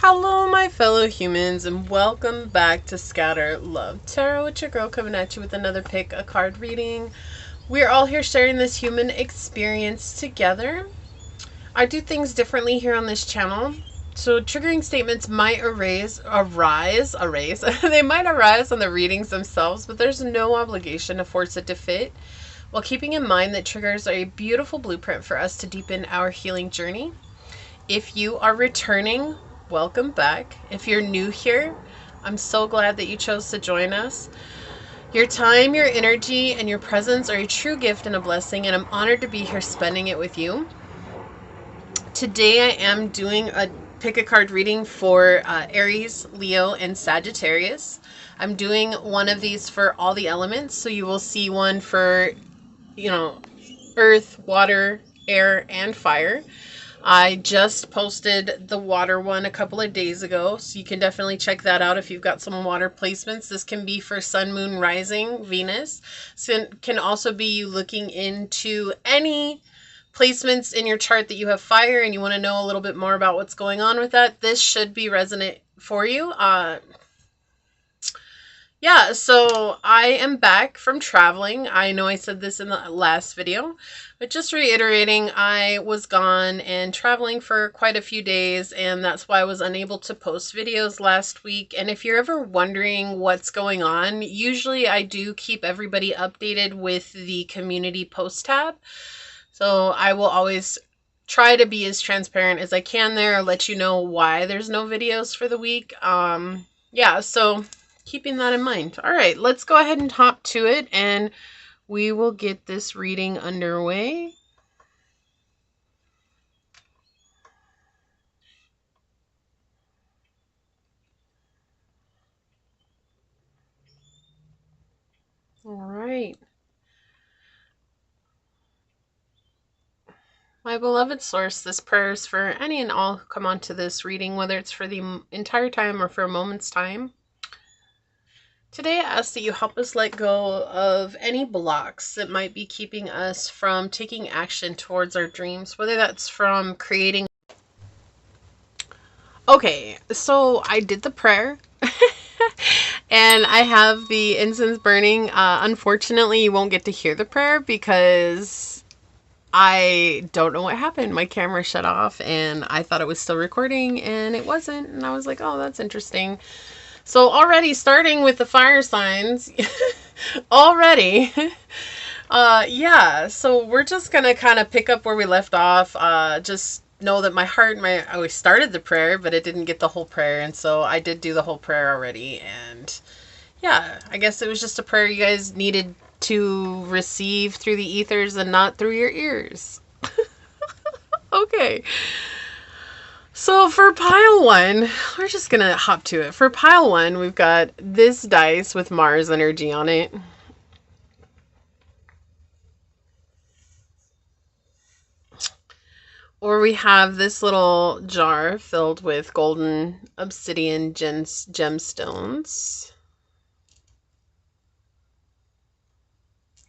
Hello, my fellow humans, and welcome back to Scatter Love Tarot. It's your girl coming at you with another pick a card reading. We're all here sharing this human experience together. I do things differently here on this channel, so triggering statements might arise. They might arise on the readings themselves, but there's no obligation to force it to fit. While keeping in mind that triggers are a beautiful blueprint for us to deepen our healing journey. If you are returning, welcome back. If you're new here, I'm so glad that you chose to join us. Your time, your energy, and your presence are a true gift and a blessing, and I'm honored to be here spending it with you. Today I am doing a pick a card reading for Aries, Leo, and Sagittarius. I'm doing one of these for all the elements, so you will see one for, earth, water, air, and fire. I just posted the water one a couple of days ago, so you can definitely check that out if you've got some water placements. This can be for Sun, Moon, Rising, Venus. So it can also be you looking into any placements in your chart that you have fire and you want to know a little bit more about what's going on with that. This should be resonant for you. Yeah, so I am back from traveling. I know I said this in the last video, but just reiterating, I was gone and traveling for quite a few days, and that's why I was unable to post videos last week. And if you're ever wondering what's going on, usually I do keep everybody updated with the community post tab. So I will always try to be as transparent as I can there, let you know why there's no videos for the week. Yeah, so keeping that in mind. All right, let's go ahead and hop to it, and we will get this reading underway. All right. My beloved source, this prayer is for any and all who come onto this reading, whether it's for the entire time or for a moment's time. Today I ask that you help us let go of any blocks that might be keeping us from taking action towards our dreams, whether that's from creating. Okay, so I did the prayer and I have the incense burning. Unfortunately, you won't get to hear the prayer because I don't know what happened. My camera shut off and I thought it was still recording and it wasn't. And I was like, oh, that's interesting. So already starting with the fire signs, already, yeah, so we're just going to kind of pick up where we left off. Just know that my heart, I always started the prayer, but it didn't get the whole prayer. And so I did do the whole prayer already. And yeah, I guess it was just a prayer you guys needed to receive through the ethers and not through your ears. Okay. So for pile one, we're just going to hop to it. For pile one, we've got this dice with Mars energy on it. Or we have this little jar filled with golden obsidian gemstones.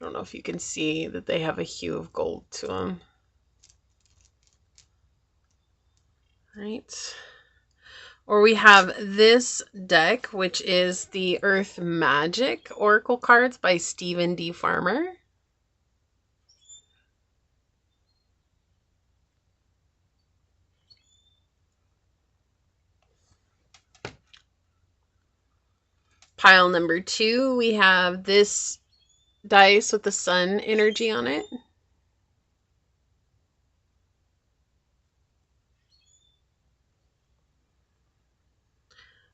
I don't know if you can see that they have a hue of gold to them. Right. Or we have this deck, which is the Earth Magic Oracle cards by Stephen D. Farmer. Pile number two, we have this dice with the sun energy on it.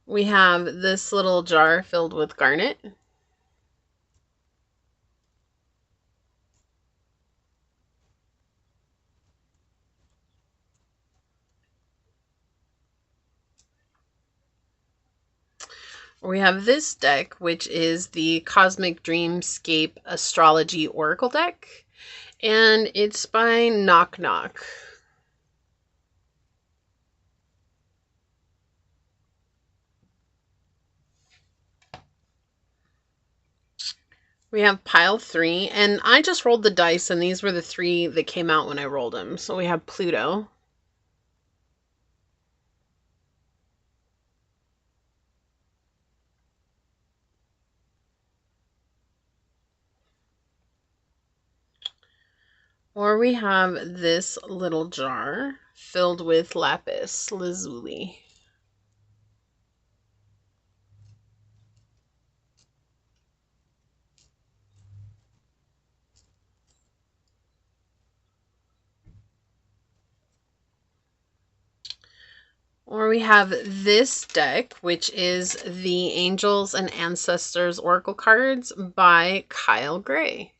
We have this little jar filled with garnet. We have this deck, which is the Cosmic Dreamscape Astrology Oracle deck, and it's by Knock Knock. We have pile three, and I just rolled the dice, and these were the three that came out when I rolled them. So we have Pluto. Or we have this little jar filled with lapis lazuli. Or we have this deck, which is the Angels and Ancestors Oracle cards by Kyle Gray.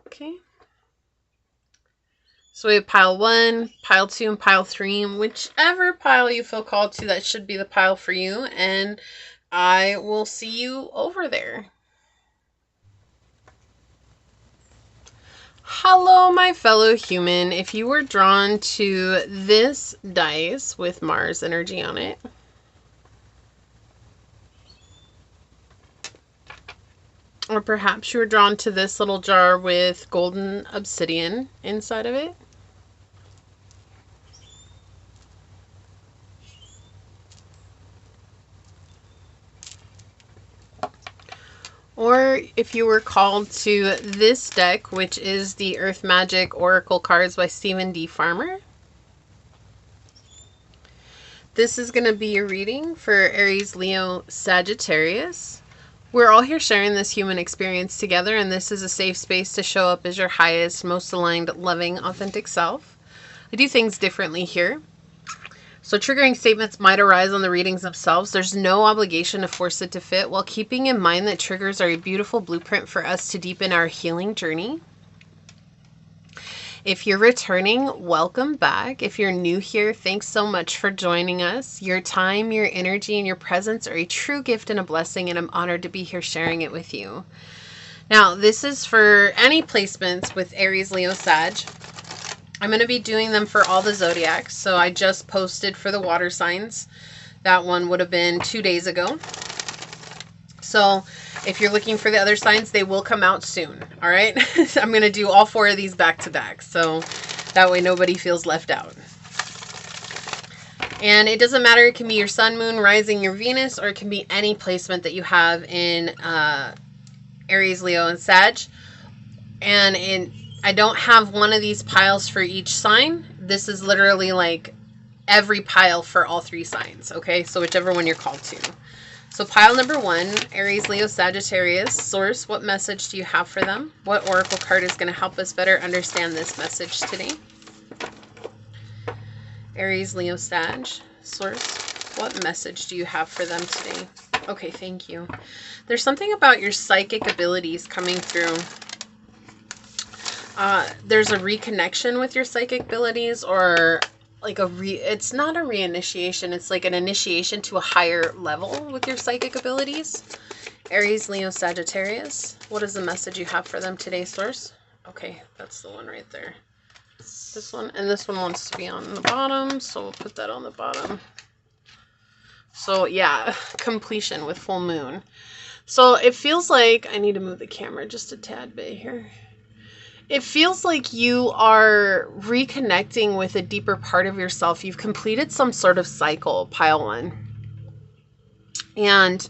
Okay. So we have pile 1, pile 2, and pile 3. Whichever pile you feel called to, that should be the pile for you. And I will see you over there. Hello, my fellow human. If you were drawn to this dice with Mars energy on it, or perhaps you were drawn to this little jar with golden obsidian inside of it, or if you were called to this deck, which is the Earth Magic Oracle cards by Stephen D. Farmer, this is going to be your reading for Aries, Leo, Sagittarius. We're all here sharing this human experience together, and this is a safe space to show up as your highest, most aligned, loving, authentic self. I do things differently here. So triggering statements might arise on the readings themselves. There's no obligation to force it to fit, while keeping in mind that triggers are a beautiful blueprint for us to deepen our healing journey. If you're returning, welcome back. If you're new here, thanks so much for joining us. Your time, your energy, and your presence are a true gift and a blessing, and I'm honored to be here sharing it with you. Now, this is for any placements with Aries, Leo, Sag. I'm going to be doing them for all the zodiacs. So I just posted for the water signs. That one would have been 2 days ago. So if you're looking for the other signs, they will come out soon. All right. I'm going to do all 4 of these back to back. So that way nobody feels left out. And it doesn't matter. It can be your sun, moon, rising, your Venus, or it can be any placement that you have in Aries, Leo, and Sag. And I don't have one of these piles for each sign. This is literally like every pile for all 3 signs. Okay, so whichever one you're called to. So pile number 1, Aries, Leo, Sagittarius. Source, what message do you have for them? What oracle card is going to help us better understand this message today? Aries, Leo, Sag. Source, what message do you have for them today? Okay, thank you. There's something about your psychic abilities coming through. There's a reconnection with your psychic abilities, or like it's not a reinitiation, it's like an initiation to a higher level with your psychic abilities. Aries, Leo, Sagittarius. What is the message you have for them today, source? Okay, that's the one right there. This one, and this one wants to be on the bottom, so we'll put that on the bottom. So yeah, completion with full moon. So it feels like, I need to move the camera just a tad bit here. It feels like you are reconnecting with a deeper part of yourself. You've completed some sort of cycle, pile 1. And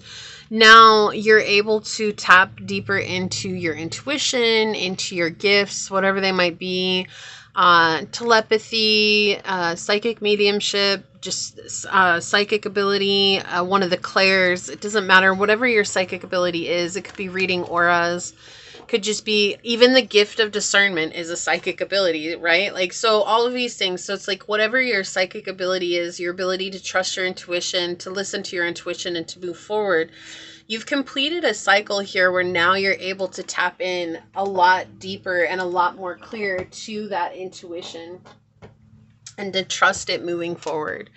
now you're able to tap deeper into your intuition, into your gifts, whatever they might be. Telepathy, psychic mediumship, just psychic ability, one of the clairs. It doesn't matter. Whatever your psychic ability is, it could be reading auras. Could just be, even the gift of discernment is a psychic ability, right? Like, so all of these things. So it's like whatever your psychic ability is, your ability to trust your intuition, to listen to your intuition, and to move forward. You've completed a cycle here where now you're able to tap in a lot deeper and a lot more clear to that intuition and to trust it moving forward.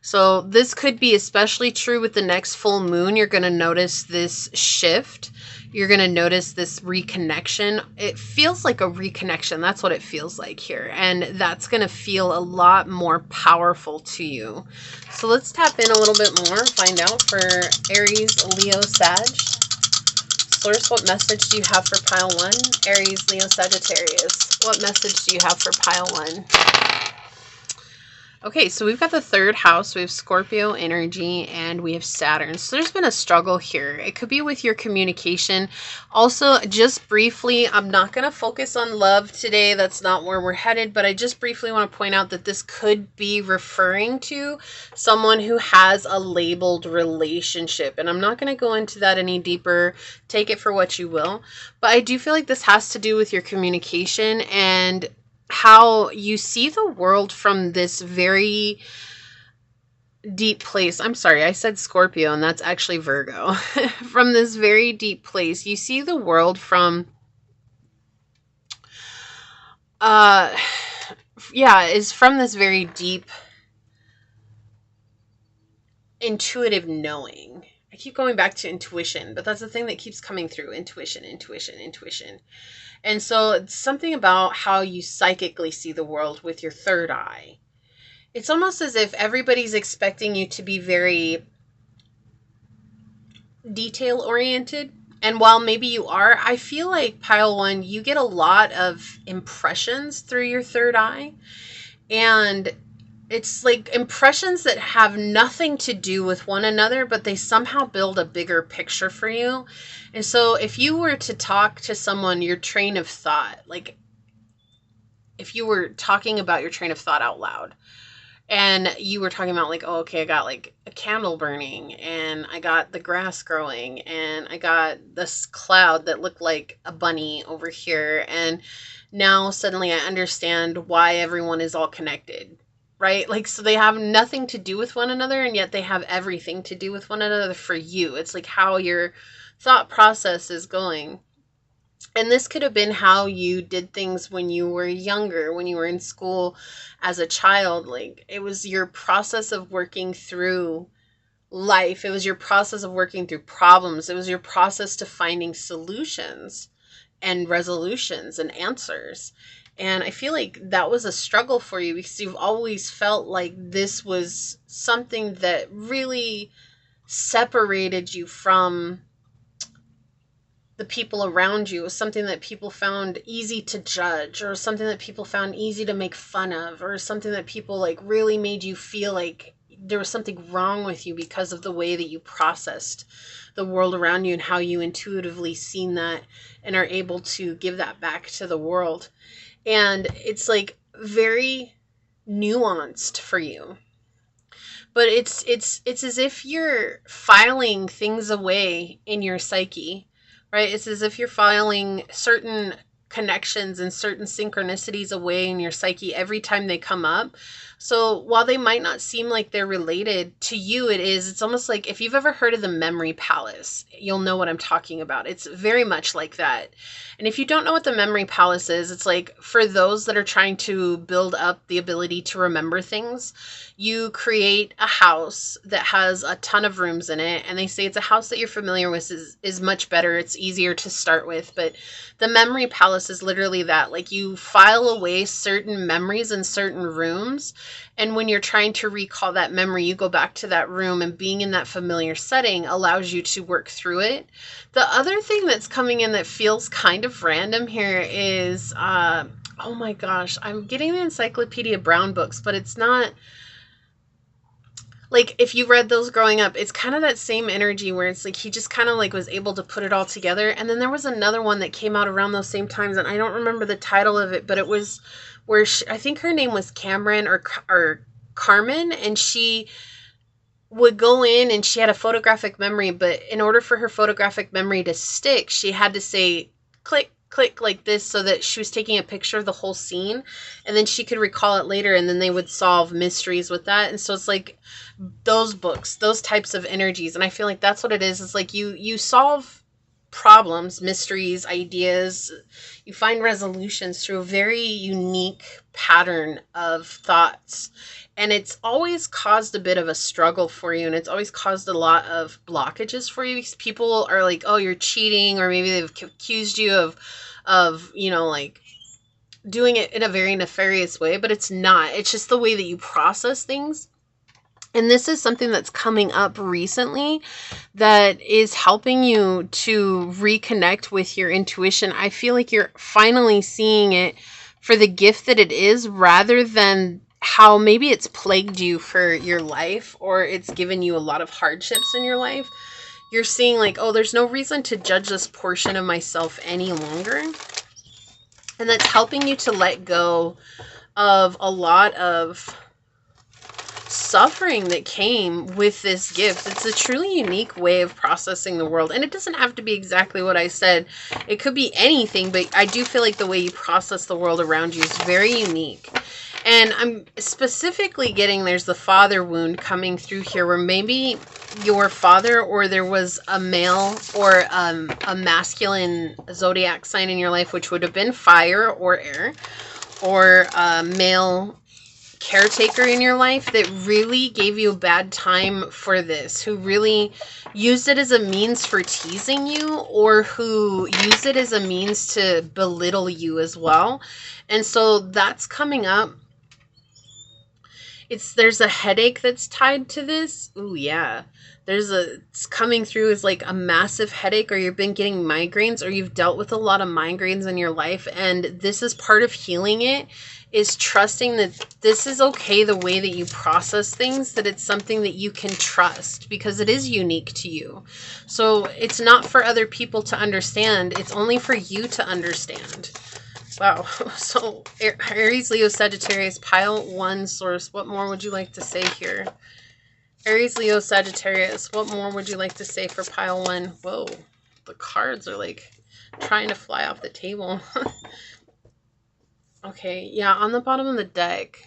So this could be especially true with the next full moon. You're going to notice this shift. You're going to notice this reconnection. It feels like a reconnection. That's what it feels like here. And that's going to feel a lot more powerful to you. So let's tap in a little bit more, find out for Aries, Leo, Sag. Source, what message do you have for pile 1? Aries, Leo, Sagittarius. What message do you have for pile 1? Okay, so we've got the third house. We have Scorpio energy and we have Saturn. So there's been a struggle here. It could be with your communication. Also, just briefly, I'm not going to focus on love today. That's not where we're headed. But I just briefly want to point out that this could be referring to someone who has a labeled relationship. And I'm not going to go into that any deeper. Take it for what you will. But I do feel like this has to do with your communication and how you see the world from this very deep place. I'm sorry, I said Scorpio, and that's actually Virgo. From this very deep place, you see the world from, is from this very deep, intuitive knowing. I keep going back to intuition, but that's the thing that keeps coming through. Intuition. And so it's something about how you psychically see the world with your third eye. It's almost as if everybody's expecting you to be very detail oriented. And while maybe you are, I feel like pile one, you get a lot of impressions through your third eye. And it's like impressions that have nothing to do with one another, but they somehow build a bigger picture for you. And so if you were to talk to someone, your train of thought, like if you were talking about your train of thought out loud, and you were talking about like, oh, okay, I got like a candle burning and I got the grass growing and I got this cloud that looked like a bunny over here. And now suddenly I understand why everyone is all connected, right? Like, so they have nothing to do with one another and yet they have everything to do with one another for you. It's like how your thought process is going. And this could have been how you did things when you were younger, when you were in school as a child. Like it was your process of working through life. It was your process of working through problems. It was your process to finding solutions and resolutions and answers. And I feel like that was a struggle for you because you've always felt like this was something that really separated you from the people around you. It was something that people found easy to judge, or something that people found easy to make fun of, or something that people like really made you feel like there was something wrong with you because of the way that you processed the world around you and how you intuitively seen that and are able to give that back to the world. And it's like very nuanced for you. But it's as if you're filing things away in your psyche. Right? It's as if you're filing certain connections and certain synchronicities away in your psyche every time they come up. So while they might not seem like they're related to you, it is. It's almost like if you've ever heard of the memory palace, you'll know what I'm talking about. It's very much like that. And if you don't know what the memory palace is, it's like for those that are trying to build up the ability to remember things, you create a house that has a ton of rooms in it. And they say it's a house that you're familiar with is much better. It's easier to start with. But the memory palace is literally that. Like you file away certain memories in certain rooms. And when you're trying to recall that memory, you go back to that room, and being in that familiar setting allows you to work through it. The other thing that's coming in that feels kind of random here is, oh my gosh, I'm getting the Encyclopedia Brown books, but it's not... Like, if you read those growing up, it's kind of that same energy where it's like he just kind of like was able to put it all together. And then there was another one that came out around those same times, and I don't remember the title of it, but it was where I think her name was Cameron or Carmen, and she would go in and she had a photographic memory, but in order for her photographic memory to stick, she had to say click, click like this, so that she was taking a picture of the whole scene, and then she could recall it later, and then they would solve mysteries with that. And so it's like those books, those types of energies, and I feel like that's what it is. It's like you solve problems, mysteries, ideas, you find resolutions through a very unique pattern of thoughts. And it's always caused a bit of a struggle for you, and it's always caused a lot of blockages for you because people are like, oh, you're cheating, or maybe they've accused you of, you know, like doing it in a very nefarious way, but it's not. It's just the way that you process things. And this is something that's coming up recently that is helping you to reconnect with your intuition. I feel like you're finally seeing it for the gift that it is, rather than how maybe it's plagued you for your life, or it's given you a lot of hardships in your life. You're seeing like, oh, there's no reason to judge this portion of myself any longer. And that's helping you to let go of a lot of suffering that came with this gift. It's a truly unique way of processing the world. And it doesn't have to be exactly what I said. It could be anything, but I do feel like the way you process the world around you is very unique. And I'm specifically getting there's the father wound coming through here, where maybe your father, or there was a male or a masculine zodiac sign in your life, which would have been fire or air, or a male caretaker in your life that really gave you a bad time for this, who really used it as a means for teasing you, or who used it as a means to belittle you as well. And so that's coming up. There's a headache that's tied to this. Ooh, yeah. It's coming through as like a massive headache, or you've been getting migraines, or you've dealt with a lot of migraines in your life. And this is part of healing it, is trusting that this is okay, the way that you process things, that it's something that you can trust because it is unique to you. So it's not for other people to understand. It's only for you to understand. Wow. So Aries, Leo, Sagittarius, pile 1 source. What more would you like to say here? Aries, Leo, Sagittarius, what more would you like to say for pile 1? Whoa. The cards are like trying to fly off the table. Okay. Yeah. On the bottom of the deck.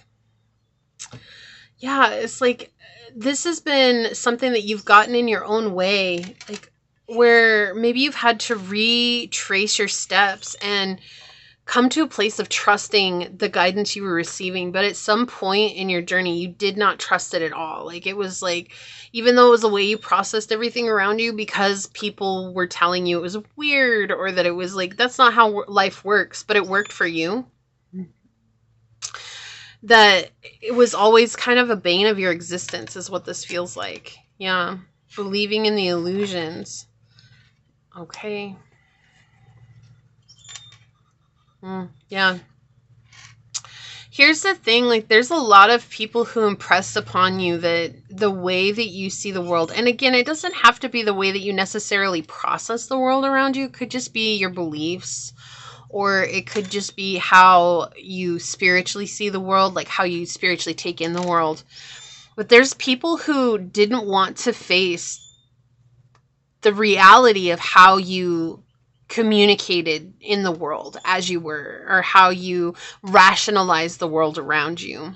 Yeah. It's like, this has been something that you've gotten in your own way, like where maybe you've had to retrace your steps and come to a place of trusting the guidance you were receiving. But at some point in your journey, you did not trust it at all. Like, it was like, even though it was the way you processed everything around you, because people were telling you it was weird, or that it was like, that's not how life works, but it worked for you, that it was always kind of a bane of your existence, is what this feels like. Yeah. Believing in the illusions. Okay. Yeah. Here's the thing, like, there's a lot of people who impressed upon you that the way that you see the world, and again, it doesn't have to be the way that you necessarily process the world around you. It could just be your beliefs, or it could just be how you spiritually see the world, like how you spiritually take in the world. But there's people who didn't want to face the reality of how you communicated in the world as you were, or how you rationalized the world around you.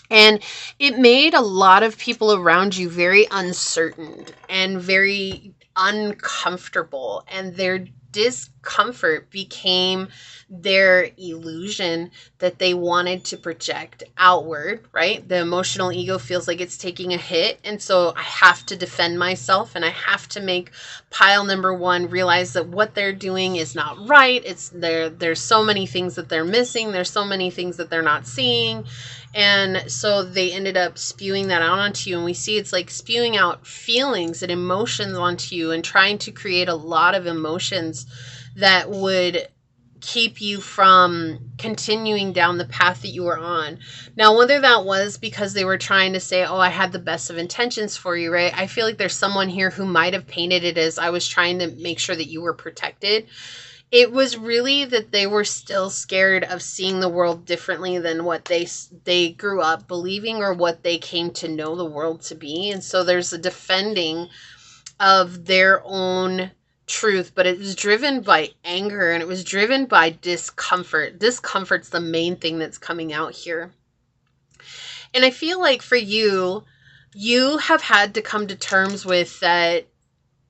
And it made a lot of people around you very uncertain and very uncomfortable, and their discomfort became their illusion that they wanted to project outward, right? The emotional ego feels like it's taking a hit, and so I have to defend myself, and I have to make pile number 1 realize that what they're doing is not right. There's so many things that they're missing. There's so many things that they're not seeing. And so they ended up spewing that out onto you. And we see it's like spewing out feelings and emotions onto you, and trying to create a lot of emotions that would keep you from continuing down the path that you were on. Now, whether that was because they were trying to say, oh, I had the best of intentions for you, right? I feel like there's someone here who might have painted it as, I was trying to make sure that you were protected. It was really that they were still scared of seeing the world differently than what they grew up believing, or what they came to know the world to be. And so there's a defending of their own truth, but it was driven by anger, and it was driven by discomfort. Discomfort's the main thing that's coming out here. And I feel like for you have had to come to terms with that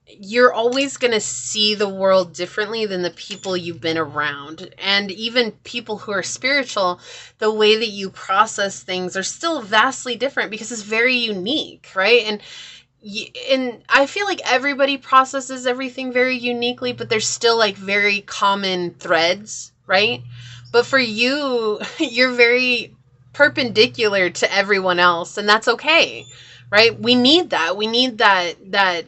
you're always going to see the world differently than the people you've been around. And even people who are spiritual, the way that you process things are still vastly different, because it's very unique, right? And I feel like everybody processes everything very uniquely, but there's still like very common threads, right? But for you, you're very perpendicular to everyone else, and that's okay, right? We need that. We need that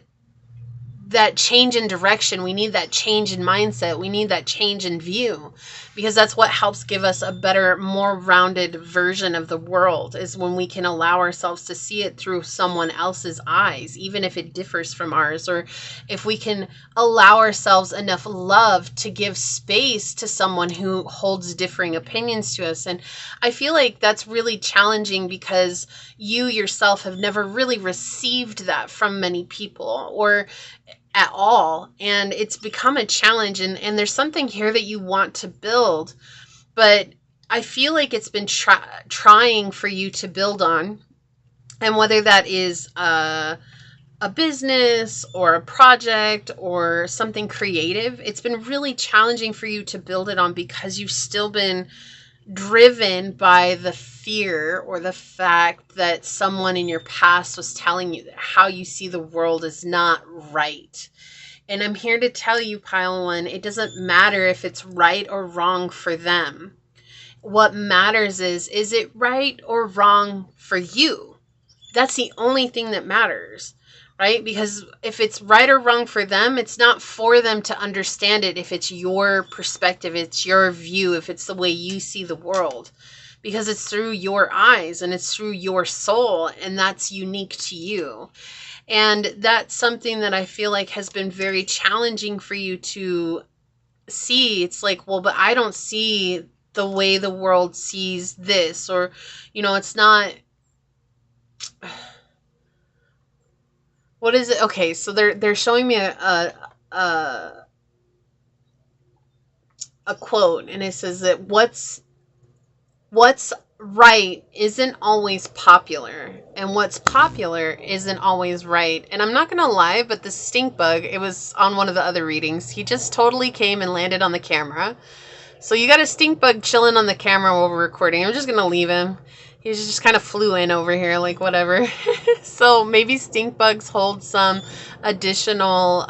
that change in direction. We need that change in mindset. We need that change in view, because that's what helps give us a better, more rounded version of the world, is when we can allow ourselves to see it through someone else's eyes, even if it differs from ours, or if we can allow ourselves enough love to give space to someone who holds differing opinions to us. And I feel like that's really challenging, because you yourself have never really received that from many people, or at all, and it's become a challenge, and there's something here that you want to build, but I feel like it's been trying for you to build on. And whether that is a business or a project or something creative, it's been really challenging for you to build it on, because you've still been driven by the fear or the fact that someone in your past was telling you that how you see the world is not right. And I'm here to tell you, Pile 1, it doesn't matter if it's right or wrong for them. What matters is it right or wrong for you? That's the only thing that matters, right? Because if it's right or wrong for them, it's not for them to understand it. If it's your perspective, it's your view, if it's the way you see the world, because it's through your eyes and it's through your soul, and that's unique to you. And that's something that I feel like has been very challenging for you to see. It's like, well, but I don't see the way the world sees this, or, it's not. What is it? Okay, so they're showing me a quote, and it says that what's right isn't always popular, and what's popular isn't always right. And I'm not gonna lie, but the stink bug, it was on one of the other readings, he just totally came and landed on the camera. So you got a stink bug chilling on the camera while we're recording. I'm just gonna leave him. He just kind of flew in over here, like whatever. So maybe stink bugs hold some additional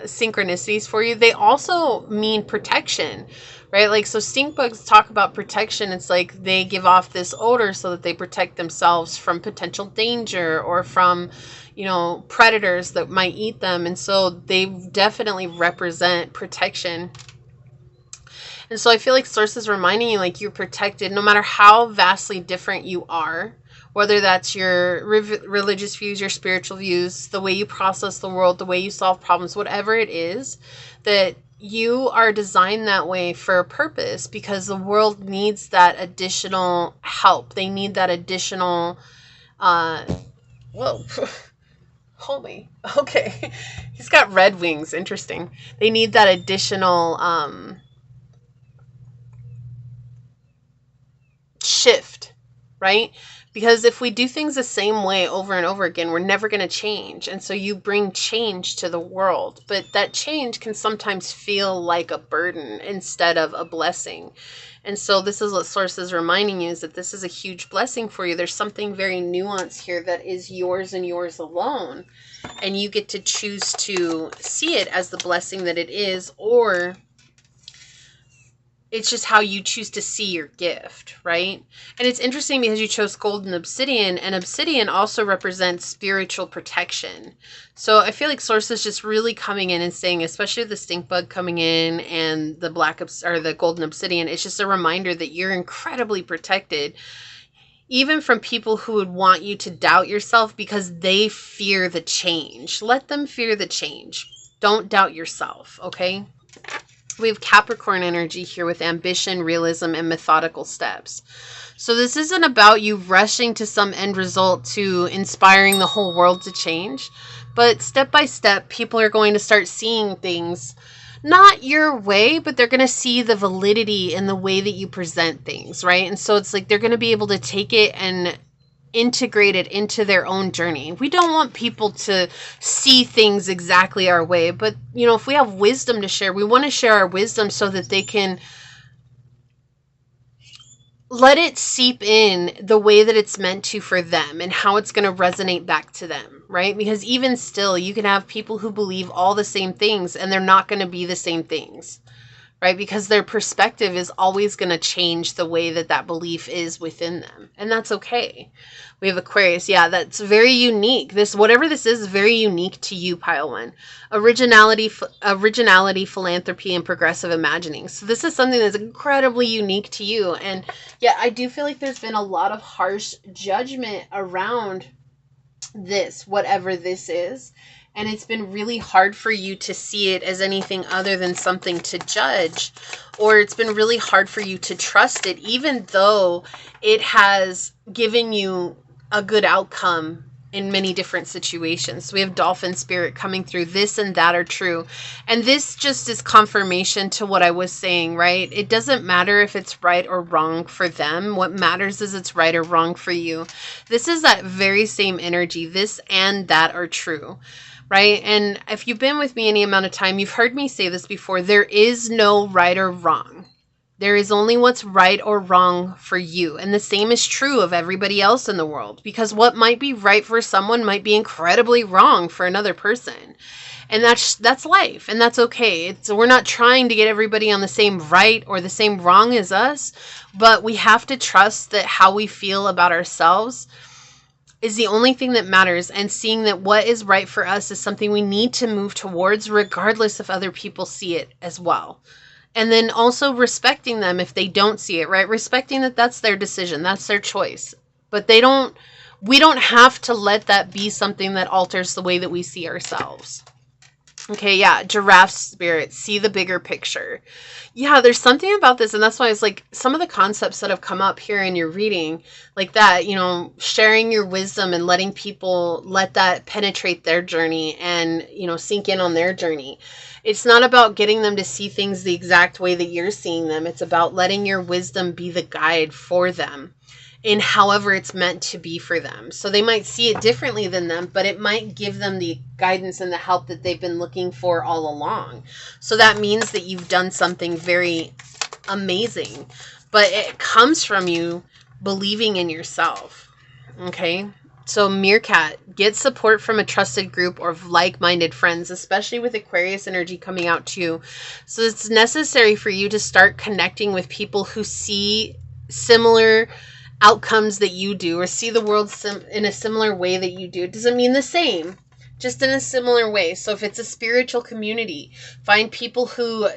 synchronicities for you. They also mean protection, right? Like, so stink bugs talk about protection. It's like they give off this odor so that they protect themselves from potential danger, or from, predators that might eat them. And so they definitely represent protection. And so I feel like Source is reminding you, like, you're protected no matter how vastly different you are, whether that's your religious views, your spiritual views, the way you process the world, the way you solve problems, whatever it is, that you are designed that way for a purpose, because the world needs that additional help. They need that additional, whoa, holy, okay. He's got red wings, interesting. They need that additional, shift, right? Because if we do things the same way over and over again, we're never going to change. And so you bring change to the world, but that change can sometimes feel like a burden instead of a blessing. And so this is what Source is reminding you, is that this is a huge blessing for you. There's something very nuanced here that is yours and yours alone. And you get to choose to see it as the blessing that it is, or it's just how you choose to see your gift, right? And it's interesting because you chose gold and obsidian also represents spiritual protection. So I feel like Source is just really coming in and saying, especially the stink bug coming in and the the golden obsidian, it's just a reminder that you're incredibly protected, even from people who would want you to doubt yourself because they fear the change. Let them fear the change. Don't doubt yourself, okay? We have Capricorn energy here with ambition, realism, and methodical steps. So this isn't about you rushing to some end result to inspiring the whole world to change. But step by step, people are going to start seeing things not your way, but they're going to see the validity in the way that you present things, right? And so it's like they're going to be able to take it and integrate it into their own journey. We don't want people to see things exactly our way, but if we have wisdom to share, we want to share our wisdom so that they can let it seep in the way that it's meant to for them and how it's going to resonate back to them, right? Because even still, you can have people who believe all the same things and they're not going to be the same things, right? Because their perspective is always going to change the way that that belief is within them. And that's okay. We have Aquarius. Yeah, that's very unique. This, whatever this is very unique to you, pile one. Originality, philanthropy, and progressive imagining. So this is something that's incredibly unique to you. And yeah, I do feel like there's been a lot of harsh judgment around this, whatever this is. And it's been really hard for you to see it as anything other than something to judge. Or it's been really hard for you to trust it, even though it has given you a good outcome in many different situations. So we have dolphin spirit coming through. This and that are true. And this just is confirmation to what I was saying, right? It doesn't matter if it's right or wrong for them. What matters is it's right or wrong for you. This is that very same energy. This and that are true. Right? And if you've been with me any amount of time, you've heard me say this before. There is no right or wrong. There is only what's right or wrong for you. And the same is true of everybody else in the world. Because what might be right for someone might be incredibly wrong for another person. And that's life. And that's okay. We're not trying to get everybody on the same right or the same wrong as us. But we have to trust that how we feel about ourselves is the only thing that matters, and seeing that what is right for us is something we need to move towards regardless if other people see it as well. And then also respecting them if they don't see it, right? Respecting that that's their decision, that's their choice. But we don't have to let that be something that alters the way that we see ourselves. Okay, yeah, giraffe spirit, see the bigger picture. Yeah, there's something about this, and that's why it's like some of the concepts that have come up here in your reading, like that, sharing your wisdom and letting people let that penetrate their journey and, sink in on their journey. It's not about getting them to see things the exact way that you're seeing them. It's about letting your wisdom be the guide for them in however it's meant to be for them. So they might see it differently than them, but it might give them the guidance and the help that they've been looking for all along. So that means that you've done something very amazing, but it comes from you believing in yourself. Okay. So meerkat, get support from a trusted group or like-minded friends, especially with Aquarius energy coming out too. So it's necessary for you to start connecting with people who see similar outcomes that you do, or see the world in a similar way that you do. It doesn't mean the same, just in a similar way. So if it's a spiritual community, find people who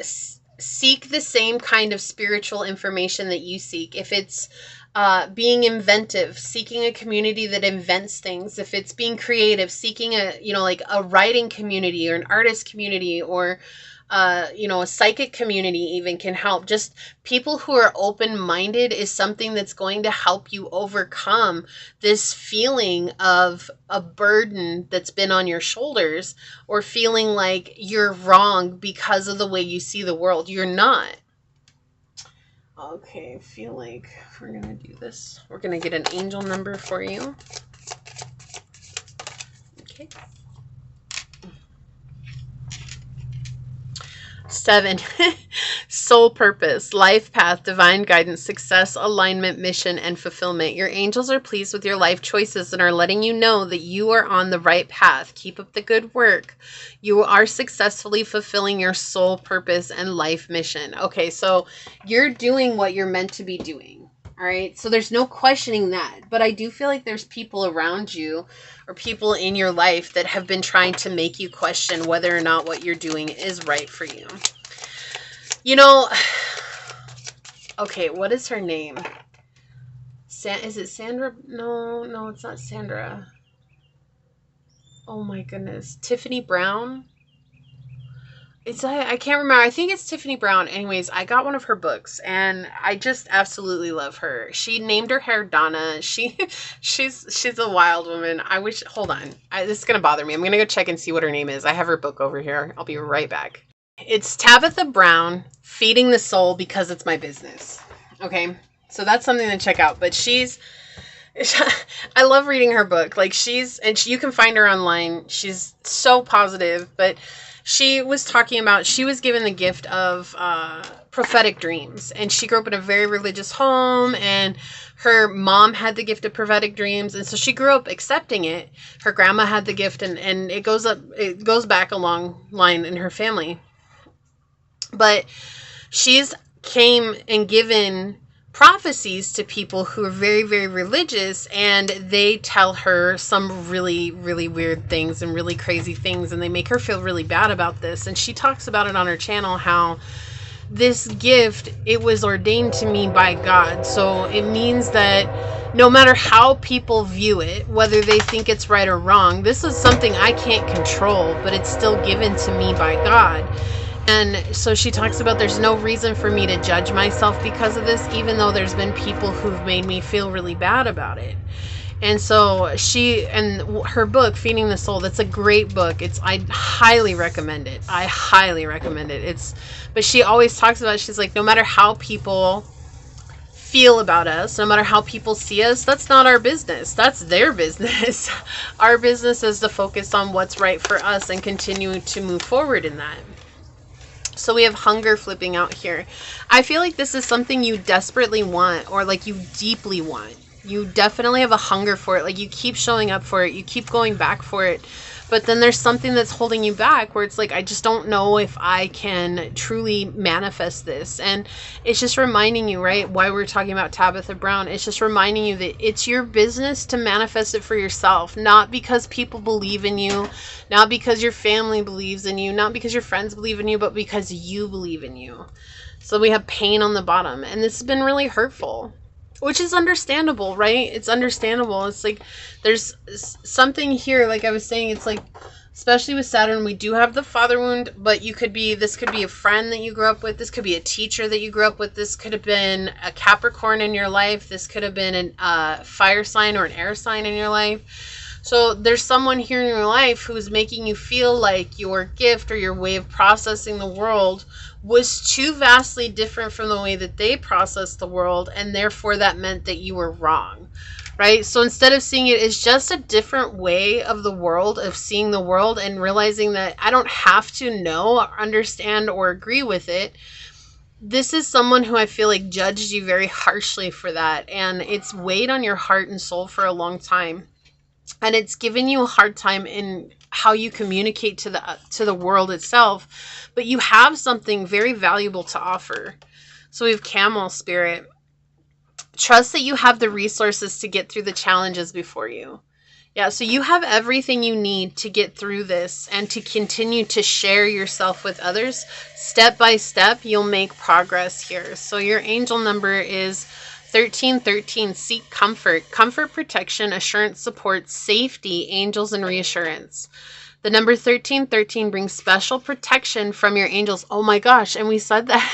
seek the same kind of spiritual information that you seek. If it's being inventive, seeking a community that invents things. If it's being creative, seeking a writing community or an artist community, or a psychic community even can help. Just people who are open-minded is something that's going to help you overcome this feeling of a burden that's been on your shoulders, or feeling like you're wrong because of the way you see the world. You're not. Okay, I feel like we're going to do this. We're going to get an angel number for you. Okay. 7, soul purpose, life path, divine guidance, success, alignment, mission, and fulfillment. Your angels are pleased with your life choices and are letting you know that you are on the right path. Keep up the good work. You are successfully fulfilling your soul purpose and life mission. Okay, so you're doing what you're meant to be doing. All right, so there's no questioning that. But I do feel like there's people around you or people in your life that have been trying to make you question whether or not what you're doing is right for you. Okay, what is her name? Is it Sandra? No, it's not Sandra. Oh my goodness. Tiffany Brown? I can't remember. I think it's Tiffany Brown. Anyways, I got one of her books and I just absolutely love her. She named her hair Donna. She's a wild woman. Hold on. This is going to bother me. I'm going to go check and see what her name is. I have her book over here. I'll be right back. It's Tabitha Brown, Feeding the Soul Because It's My Business. Okay. So that's something to check out, but I love reading her book. You can find her online. She's so positive, but she was talking about, she was given the gift of prophetic dreams, and she grew up in a very religious home, and her mom had the gift of prophetic dreams, and so she grew up accepting it. Her grandma had the gift, and it goes back a long line in her family. But she's came and given prophecies to people who are very, very religious, and they tell her some really, really weird things and really crazy things, and they make her feel really bad about this. And she talks about it on her channel, how this gift, it was ordained to me by God. So it means that no matter how people view it, whether they think it's right or wrong, this is something I can't control, but it's still given to me by God. And so she talks about there's no reason for me to judge myself because of this, even though there's been people who've made me feel really bad about it. And so she, and her book, Feeding the Soul, that's a great book. I highly recommend it. I highly recommend it. But she always talks about, she's like, no matter how people feel about us, no matter how people see us, that's not our business. That's their business. Our business is to focus on what's right for us and continue to move forward in that. So we have hunger flipping out here. I feel like this is something you desperately want, or like you deeply want. You definitely have a hunger for it. Like you keep showing up for it. You keep going back for it. But then there's something that's holding you back where it's like, I just don't know if I can truly manifest this. And it's just reminding you, right? Why we're talking about Tabitha Brown. It's just reminding you that it's your business to manifest it for yourself. Not because people believe in you. Not because your family believes in you. Not because your friends believe in you. But because you believe in you. So we have pain on the bottom. And this has been really hurtful. Which is understandable, right? It's understandable. It's like there's something here, like I was saying, it's like, especially with Saturn, we do have the father wound, but this could be a friend that you grew up with. This could be a teacher that you grew up with. This could have been a Capricorn in your life. This could have been a fire sign or an air sign in your life. So there's someone here in your life who's making you feel like your gift or your way of processing the world was too vastly different from the way that they process the world, and therefore that meant that you were wrong, right? So instead of seeing it as just a different way of the world, of seeing the world, and realizing that I don't have to know, understand, or agree with it, this is someone who I feel like judged you very harshly for that, and it's weighed on your heart and soul for a long time. And it's given you a hard time in how you communicate to the world itself, but you have something very valuable to offer. So we have Camel Spirit. Trust that you have the resources to get through the challenges before you. Yeah, so you have everything you need to get through this and to continue to share yourself with others. Step by step, you'll make progress here. So your angel number is 1313. Seek comfort, protection, assurance, support, safety, angels, and reassurance. The number 1313 brings special protection from your angels. Oh my gosh, and we said that.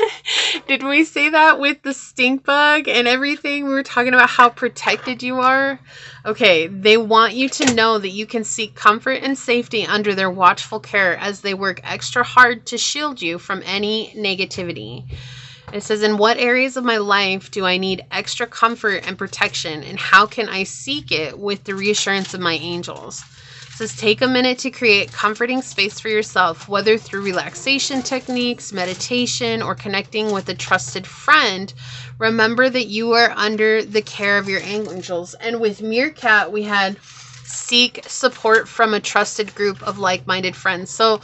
Did we say that with the stink bug and everything? We were talking about how protected you are. Okay, they want you to know that you can seek comfort and safety under their watchful care as they work extra hard to shield you from any negativity. It says, in what areas of my life do I need extra comfort and protection, and how can I seek it with the reassurance of my angels? It says, take a minute to create comforting space for yourself, whether through relaxation techniques, meditation, or connecting with a trusted friend. Remember that you are under the care of your angels. And with Meerkat, we had seek support from a trusted group of like-minded friends. So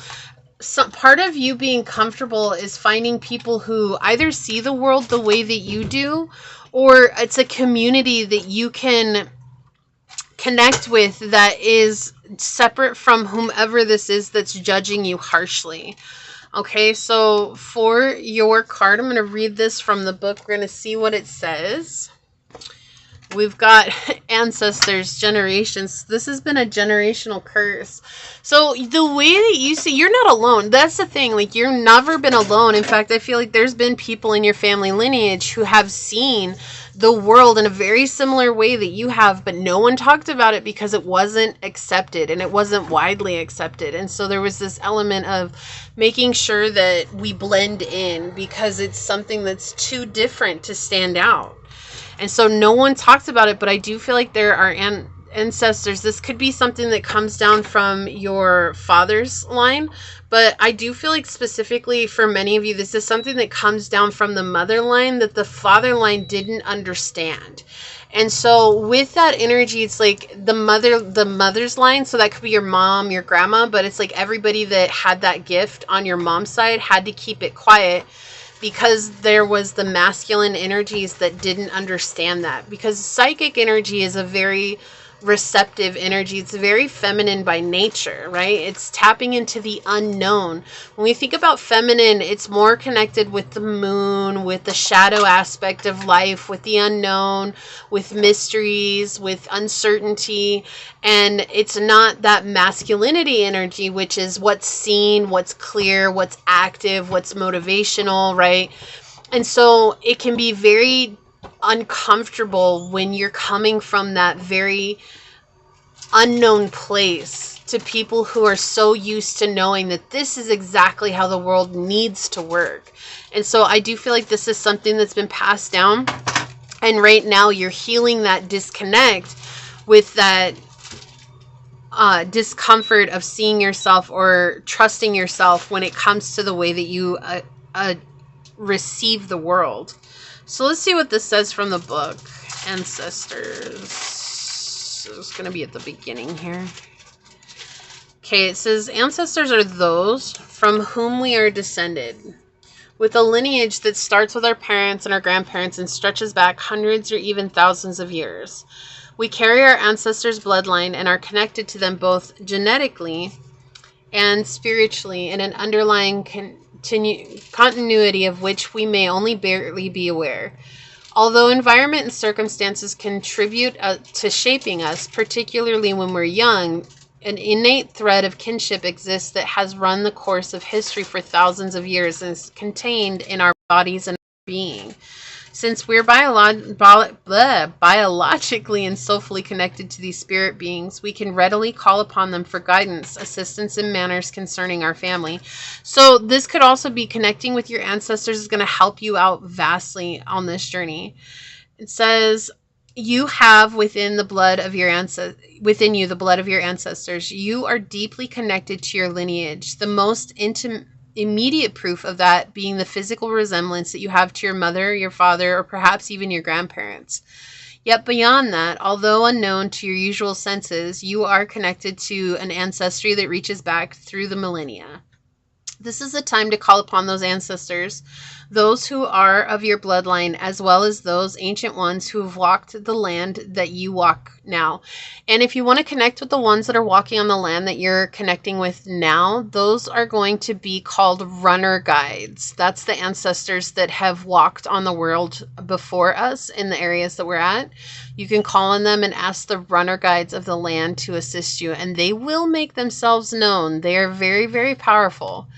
part of you being comfortable is finding people who either see the world the way that you do, or it's a community that you can connect with that is separate from whomever this is that's judging you harshly. Okay, so for your card, I'm going to read this from the book. We're going to see what it says. We've got ancestors, generations. This has been a generational curse. So the way that you see, you're not alone. That's the thing. Like, you've never been alone. In fact, I feel like there's been people in your family lineage who have seen the world in a very similar way that you have, but no one talked about it because it wasn't accepted and it wasn't widely accepted. And so there was this element of making sure that we blend in because it's something that's too different to stand out. And so no one talks about it, but I do feel like there are ancestors. This could be something that comes down from your father's line, but I do feel like specifically for many of you, this is something that comes down from the mother line that the father line didn't understand. And so with that energy, it's like the mother's line. So that could be your mom, your grandma, but it's like everybody that had that gift on your mom's side had to keep it quiet because there was the masculine energies that didn't understand that. Because psychic energy is a very receptive energy. It's very feminine by nature, right? It's tapping into the unknown. When we think about feminine, it's more connected with the moon, with the shadow aspect of life, with the unknown, with mysteries, with uncertainty. And it's not that masculinity energy, which is what's seen, what's clear, what's active, what's motivational, right? And so it can be very uncomfortable when you're coming from that very unknown place to people who are so used to knowing that this is exactly how the world needs to work. And so I do feel like this is something that's been passed down, and right now you're healing that disconnect with that discomfort of seeing yourself or trusting yourself when it comes to the way that you receive the world. So let's see what this says from the book. Ancestors. So it's going to be at the beginning here. Okay, it says ancestors are those from whom we are descended, with a lineage that starts with our parents and our grandparents and stretches back hundreds or even thousands of years. We carry our ancestors' bloodline and are connected to them both genetically and spiritually in an underlying continuity of which we may only barely be aware. Although environment and circumstances contribute to shaping us, particularly when we're young, an innate thread of kinship exists that has run the course of history for thousands of years and is contained in our bodies and our being. Since we're biologically and soulfully connected to these spirit beings, we can readily call upon them for guidance, assistance, and manners concerning our family. So this could also be connecting with your ancestors is going to help you out vastly on this journey. It says, you have within the blood of your within you the blood of your ancestors. You are deeply connected to your lineage. The most immediate proof of that being the physical resemblance that you have to your mother, your father, or perhaps even your grandparents. Yet beyond that, although unknown to your usual senses, you are connected to an ancestry that reaches back through the millennia. This is the time to call upon those ancestors, those who are of your bloodline, as well as those ancient ones who have walked the land that you walk now. And if you want to connect with the ones that are walking on the land that you're connecting with now, those are going to be called runner guides. That's the ancestors that have walked on the world before us in the areas that we're at. You can call on them and ask the runner guides of the land to assist you, and they will make themselves known. They are very, very powerful.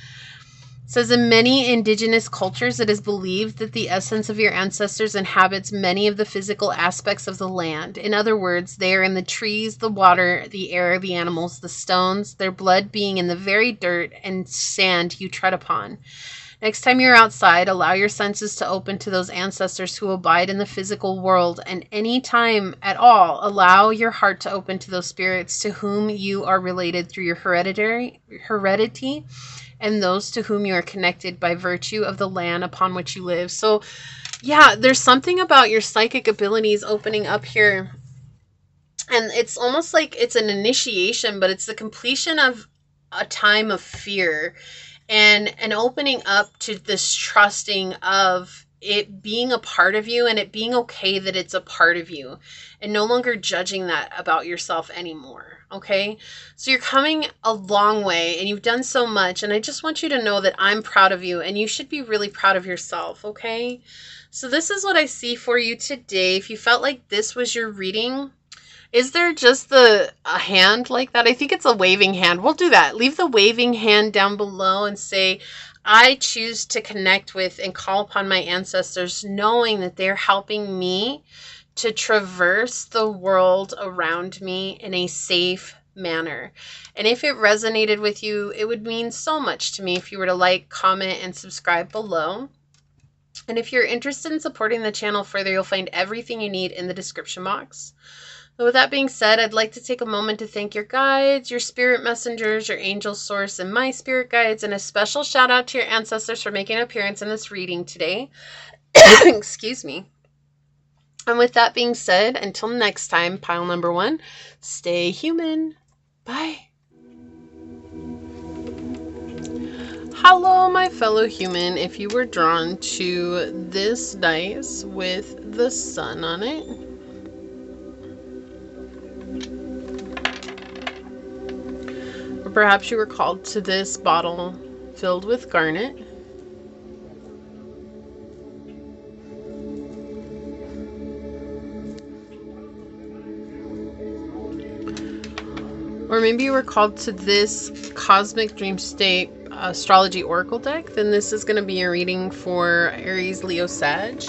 It says in many indigenous cultures, it is believed that the essence of your ancestors inhabits many of the physical aspects of the land. In other words, they are in the trees, the water, the air, the animals, the stones, their blood being in the very dirt and sand you tread upon. Next time you're outside, allow your senses to open to those ancestors who abide in the physical world, and any time at all, allow your heart to open to those spirits to whom you are related through your heredity, and those to whom you are connected by virtue of the land upon which you live. So, yeah, there's something about your psychic abilities opening up here. And it's almost like it's an initiation, but it's the completion of a time of fear and an opening up to this trusting of it being a part of you and it being okay that it's a part of you and no longer judging that about yourself anymore. Okay. So you're coming a long way and you've done so much. And I just want you to know that I'm proud of you and you should be really proud of yourself. Okay. So this is what I see for you today. If you felt like this was your reading, is there just a hand like that? I think it's a waving hand. We'll do that. Leave the waving hand down below and say, I choose to connect with and call upon my ancestors, knowing that they're helping me to traverse the world around me in a safe manner. And if it resonated with you, it would mean so much to me if you were to like, comment, and subscribe below. And if you're interested in supporting the channel further, you'll find everything you need in the description box. So with that being said, I'd like to take a moment to thank your guides, your spirit messengers, your angel source, and my spirit guides, and a special shout out to your ancestors for making an appearance in this reading today. Excuse me. And with that being said, until next time, pile number 1, stay human. Bye. Hello, my fellow human. If you were drawn to this dice with the sun on it, or perhaps you were called to this bottle filled with garnet, or maybe you were called to this cosmic dream state astrology oracle deck, then this is going to be a reading for Aries, Leo, Sag.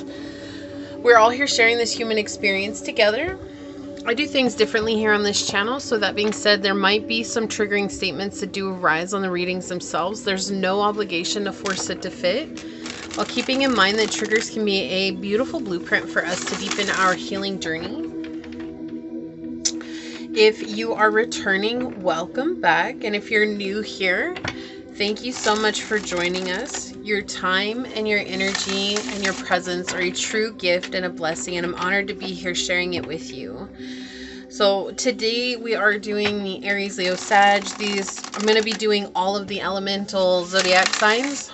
We're all here sharing this human experience together. I do things differently here on this channel, so that being said, there might be some triggering statements that do arise on the readings themselves. There's no obligation to force it to fit, while keeping in mind that triggers can be a beautiful blueprint for us to deepen our healing journey. If you are returning, welcome back. And if you're new here, thank you so much for joining us. Your time and your energy and your presence are a true gift and a blessing, and I'm honored to be here sharing it with you. So today we are doing the Aries, Leo, Sag. I'm going to be doing all of the elemental zodiac signs,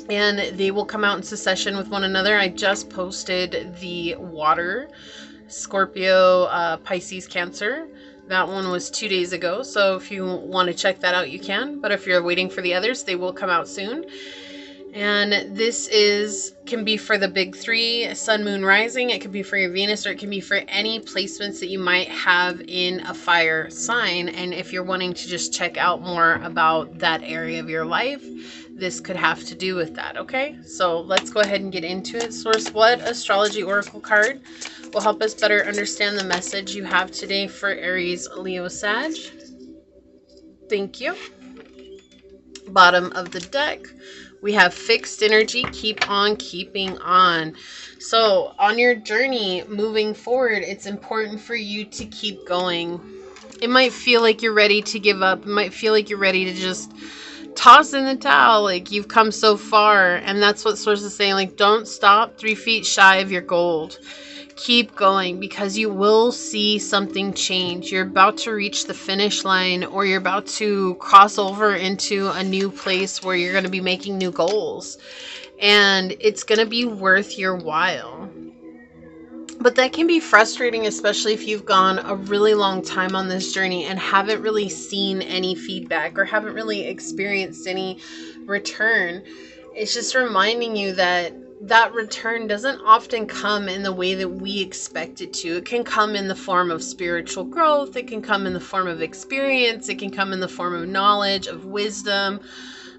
and they will come out in succession with one another. I just posted the water, Scorpio, Pisces, Cancer. That one was 2 days ago, so if you want to check that out, you can. But if you're waiting for the others, they will come out soon. And this can be for the big three, sun, moon, rising. It could be for your Venus, or it can be for any placements that you might have in a fire sign. And if you're wanting to just check out more about that area of your life, this could have to do with that, okay? So let's go ahead and get into it. Source, what astrology oracle card will help us better understand the message you have today for Aries, Leo, Sag? Thank you. Bottom of the deck, we have fixed energy, keep on keeping on. So on your journey moving forward, it's important for you to keep going. It might feel like you're ready to give up. It might feel like you're ready to just toss in the towel, like you've come so far. And that's what Source is saying, like, don't stop 3 feet shy of your gold. Keep going, because you will see something change. You're about to reach the finish line, or you're about to cross over into a new place where you're going to be making new goals, and it's going to be worth your while. But that can be frustrating, especially if you've gone a really long time on this journey and haven't really seen any feedback or haven't really experienced any return. It's just reminding you that return doesn't often come in the way that we expect it to. It can come in the form of spiritual growth. It can come in the form of experience. It can come in the form of knowledge, of wisdom,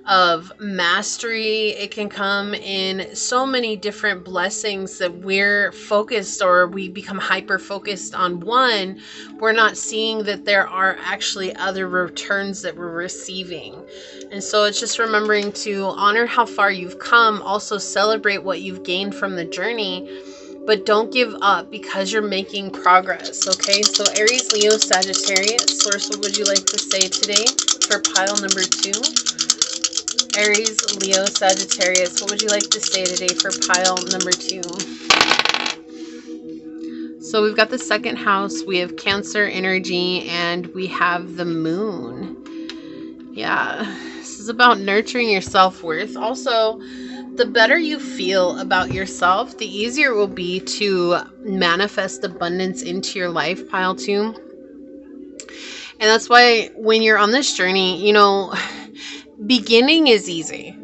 of mastery. It can come in so many different blessings that we're focused, or we become hyper focused on one. We're not seeing that there are actually other returns that we're receiving. And so it's just remembering to honor how far you've come, also celebrate what you've gained from the journey, but don't give up, because you're making progress. Okay, so Aries, Leo, Sagittarius, Source, what would you like to say today for pile number 2? Aries, Leo, Sagittarius, what would you like to say today for pile number 2? So we've got the second house, we have Cancer energy, and we have the moon. Yeah, this is about nurturing your self-worth. Also, the better you feel about yourself, the easier it will be to manifest abundance into your life, pile 2. And that's why when you're on this journey, you know, beginning is easy,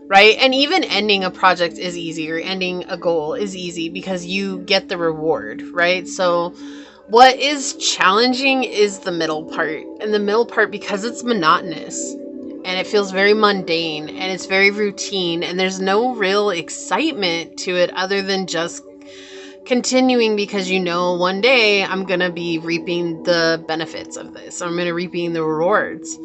right? And even ending a project is easy, or ending a goal is easy, because you get the reward, right? So what is challenging is the middle part. And the middle part, because it's monotonous and it feels very mundane and it's very routine, and there's no real excitement to it other than just continuing, because you know one day I'm going to be reaping the benefits of this. I'm going to reaping the rewards.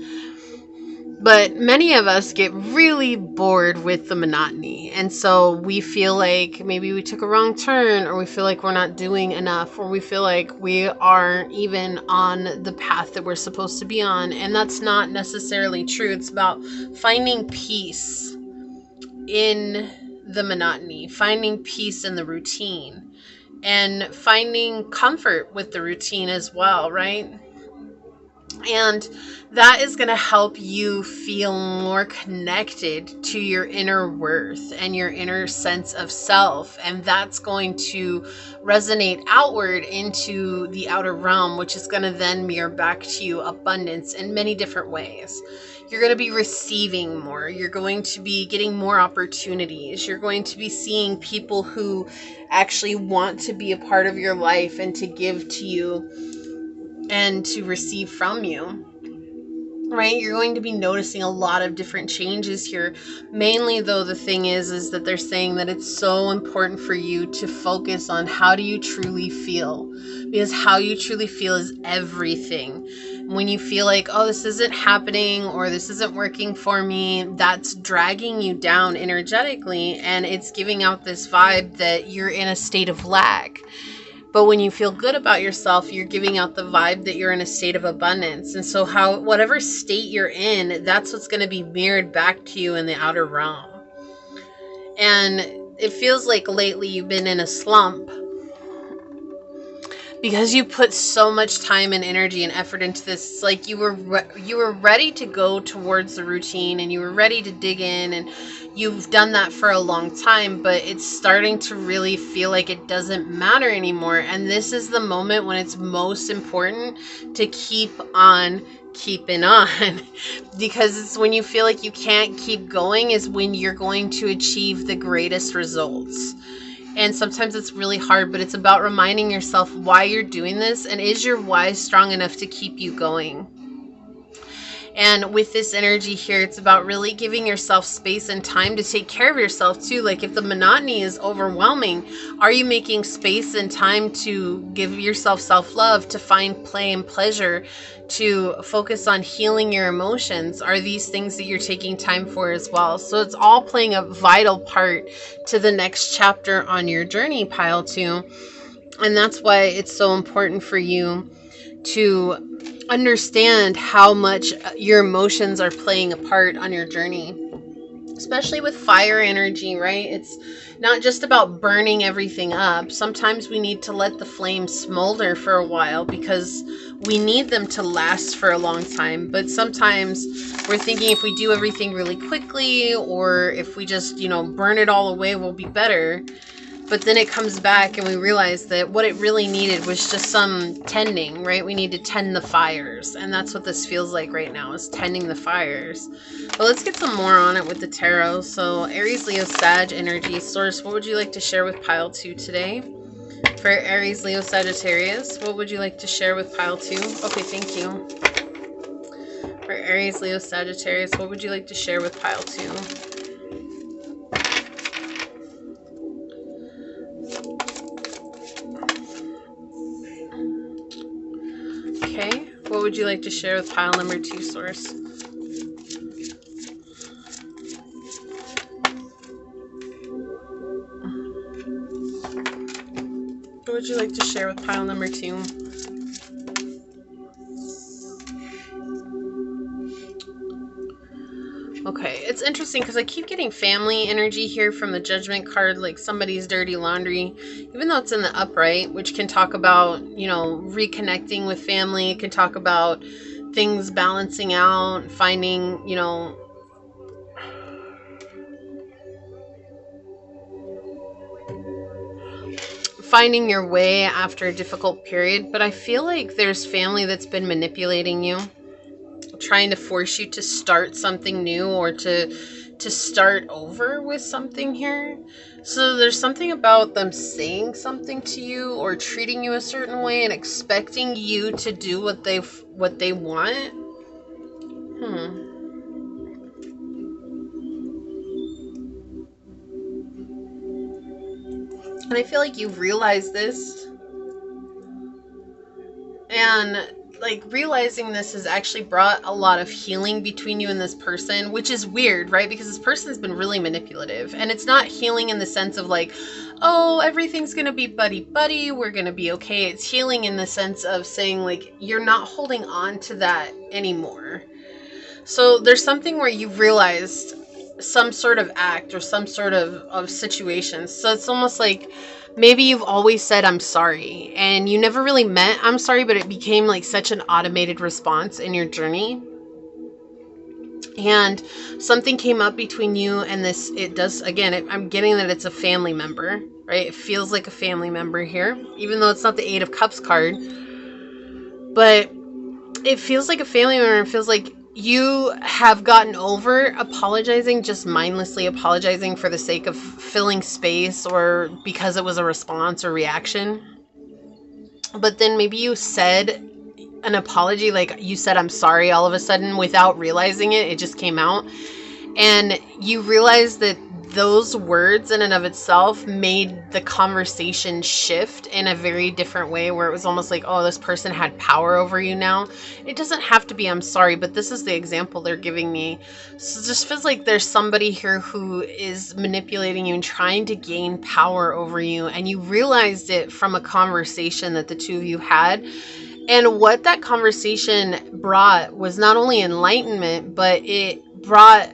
But many of us get really bored with the monotony. And so we feel like maybe we took a wrong turn, or we feel like we're not doing enough, or we feel like we aren't even on the path that we're supposed to be on. And that's not necessarily true. It's about finding peace in the monotony, finding peace in the routine, and finding comfort with the routine as well, right? And that is going to help you feel more connected to your inner worth and your inner sense of self. And that's going to resonate outward into the outer realm, which is going to then mirror back to you abundance in many different ways. You're going to be receiving more. You're going to be getting more opportunities. You're going to be seeing people who actually want to be a part of your life and to give to you and to receive from you, right? You're going to be noticing a lot of different changes here. Mainly, though, the thing is that they're saying that it's so important for you to focus on how do you truly feel, because how you truly feel is everything. When you feel like, oh, this isn't happening or this isn't working for me, that's dragging you down energetically, and it's giving out this vibe that you're in a state of lack. But when you feel good about yourself, you're giving out the vibe that you're in a state of abundance. And so whatever state you're in, that's what's going to be mirrored back to you in the outer realm. And it feels like lately you've been in a slump because you put so much time and energy and effort into this. It's like you were ready to go towards the routine and you were ready to dig in, and you've done that for a long time, but it's starting to really feel like it doesn't matter anymore. And this is the moment when it's most important to keep on keeping on because it's when you feel like you can't keep going is when you're going to achieve the greatest results. And sometimes it's really hard, but it's about reminding yourself why you're doing this, and is your why strong enough to keep you going? And with this energy here, it's about really giving yourself space and time to take care of yourself too. Like if the monotony is overwhelming, are you making space and time to give yourself self-love, to find play and pleasure, to focus on healing your emotions? Are these things that you're taking time for as well? So it's all playing a vital part to the next chapter on your journey, pile 2. And that's why it's so important for you to understand how much your emotions are playing a part on your journey, especially with fire energy, right? It's not just about burning everything up. Sometimes we need to let the flames smolder for a while because we need them to last for a long time. But sometimes we're thinking if we do everything really quickly, or if we just, burn it all away, we'll be better. But then it comes back and we realize that what it really needed was just some tending, right? We need to tend the fires. And that's what this feels like right now, is tending the fires. But let's get some more on it with the tarot. So Aries, Leo, Sag energy. Source, what would you like to share with pile 2 today? For Aries, Leo, Sagittarius, what would you like to share with pile 2? Okay, thank you. For Aries, Leo, Sagittarius, what would you like to share with pile 2? Okay, what would you like to share with pile number 2, source? What would you like to share with pile number 2? Okay, it's interesting because I keep getting family energy here from the Judgment card, like somebody's dirty laundry, even though it's in the upright, which can talk about, reconnecting with family. It can talk about things balancing out, finding, finding your way after a difficult period. But I feel like there's family that's been manipulating you, trying to force you to start something new or to start over with something here. So there's something about them saying something to you or treating you a certain way and expecting you to do what they want. And I feel like you've realized this, and realizing this has actually brought a lot of healing between you and this person, which is weird, right? Because this person's been really manipulative, and it's not healing in the sense of like, oh, everything's gonna be buddy-buddy, we're gonna be okay. It's healing in the sense of saying like, you're not holding on to that anymore. So there's something where you've realized some sort of act or some sort of situation. So it's almost like maybe you've always said I'm sorry and you never really meant I'm sorry, but it became like such an automated response in your journey. And something came up between you and this, it does, again, I'm getting that it's a family member, right? It feels like a family member here, even though it's not the Eight of Cups card. But it feels like a family member. It feels like you have gotten over apologizing, just mindlessly apologizing for the sake of filling space or because it was a response or reaction. But then maybe you said an apology, like you said I'm sorry all of a sudden without realizing it. It just came out. And you realize that those words in and of itself made the conversation shift in a very different way, where it was almost like, oh, this person had power over you now. It doesn't have to be I'm sorry, but this is the example they're giving me. So it just feels like there's somebody here who is manipulating you and trying to gain power over you. And you realized it from a conversation that the two of you had. And what that conversation brought was not only enlightenment, but it brought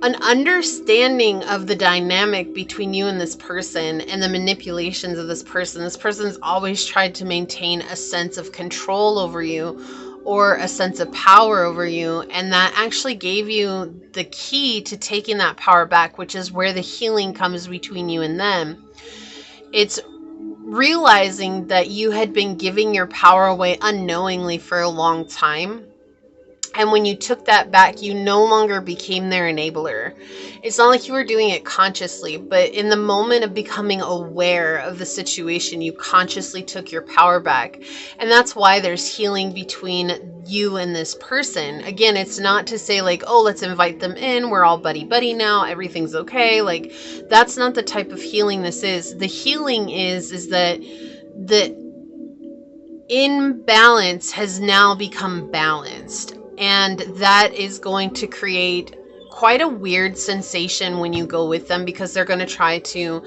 an understanding of the dynamic between you and this person and the manipulations of this person. This person's always tried to maintain a sense of control over you or a sense of power over you. And that actually gave you the key to taking that power back, which is where the healing comes between you and them. It's realizing that you had been giving your power away unknowingly for a long time. And when you took that back, you no longer became their enabler. It's not like you were doing it consciously, but in the moment of becoming aware of the situation, you consciously took your power back. And that's why there's healing between you and this person. Again, it's not to say like, oh, let's invite them in. We're all buddy-buddy now. Everything's okay. Like, that's not the type of healing this is. The healing is that the imbalance has now become balanced. And that is going to create quite a weird sensation when you go with them, because they're going to try to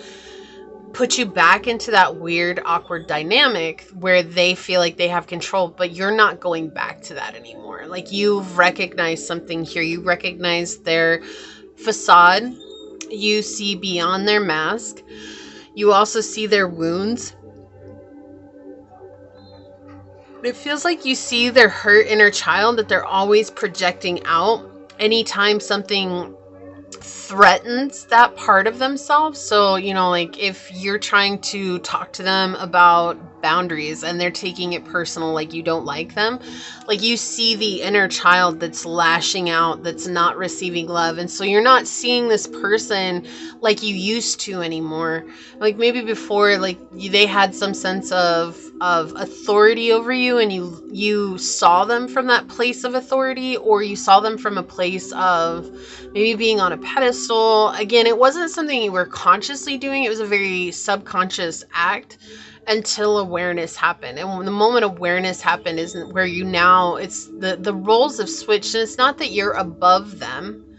put you back into that weird, awkward dynamic where they feel like they have control, but you're not going back to that anymore. Like, you've recognized something here. You recognize their facade. You see beyond their mask. You also see their wounds. It feels like you see their hurt inner child that they're always projecting out anytime something threatens that part of themselves. So, you know, like if you're trying to talk to them about boundaries and they're taking it personal, like you don't like them, like you see the inner child that's lashing out, that's not receiving love. And so you're not seeing this person like you used to anymore. Like maybe before, like they had some sense of authority over you, and you saw them from that place of authority, or you saw them from a place of maybe being on a pedestal. Again, it wasn't something you were consciously doing. It was a very subconscious act until awareness happened. And when the moment awareness happened is where you now, it's the roles have switched. And it's not that you're above them.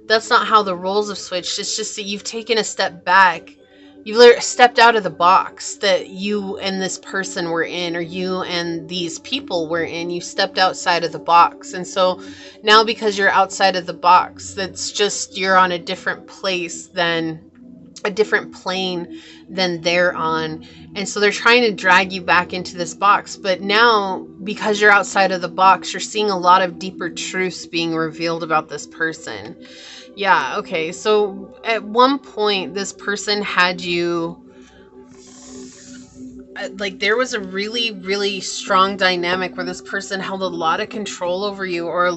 That's not how the roles have switched. It's just that you've taken a step back. You've stepped out of the box that you and this person were in, or you and these people were in. You stepped outside of the box. And so now, because you're outside of the box, that's just, you're on a different place than a different plane than they're on. And so they're trying to drag you back into this box. But now, because you're outside of the box, you're seeing a lot of deeper truths being revealed about this person. Yeah, okay. So at one point, this person had you, like, there was a really, really strong dynamic where this person held a lot of control over you, or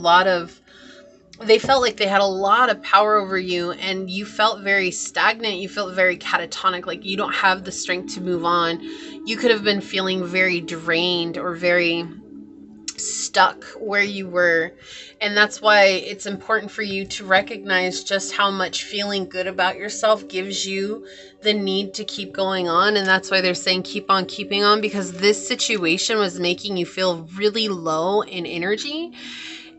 they felt like they had a lot of power over you, and you felt very stagnant. You felt very catatonic, like you don't have the strength to move on. You could have been feeling very drained or very stuck where you were. And that's why it's important for you to recognize just how much feeling good about yourself gives you the need to keep going on. And that's why they're saying keep on keeping on, because this situation was making you feel really low in energy,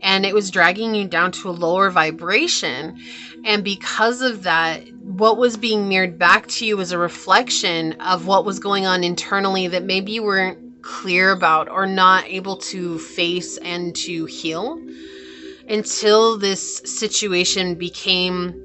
and it was dragging you down to a lower vibration. And because of that, what was being mirrored back to you was a reflection of what was going on internally that maybe you weren't clear about or not able to face and to heal. until this situation became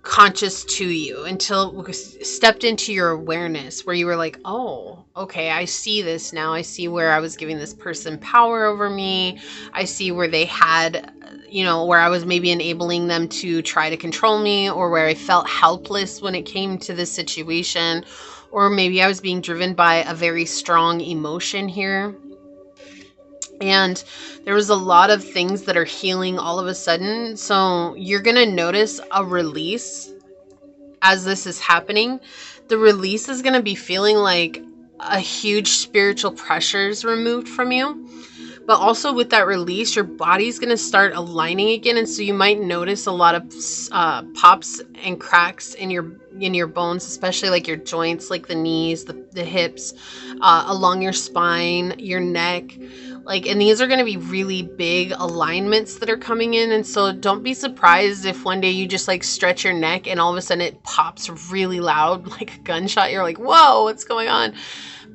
conscious to you, until it stepped into your awareness, where you were like, oh, okay, I see this now. I see where I was giving this person power over me. I see where they had, where I was maybe enabling them to try to control me, or where I felt helpless when it came to this situation, or maybe I was being driven by a very strong emotion here. And there was a lot of things that are healing all of a sudden. So you're going to notice a release as this is happening. The release is going to be feeling like a huge spiritual pressure is removed from you. But also with that release, your body's going to start aligning again. And so you might notice a lot of pops and cracks in your bones, especially like your joints, like the knees, the hips, along your spine, your neck. And these are going to be really big alignments that are coming in. And so don't be surprised if one day you just like stretch your neck and all of a sudden it pops really loud, like a gunshot. You're like, whoa, what's going on?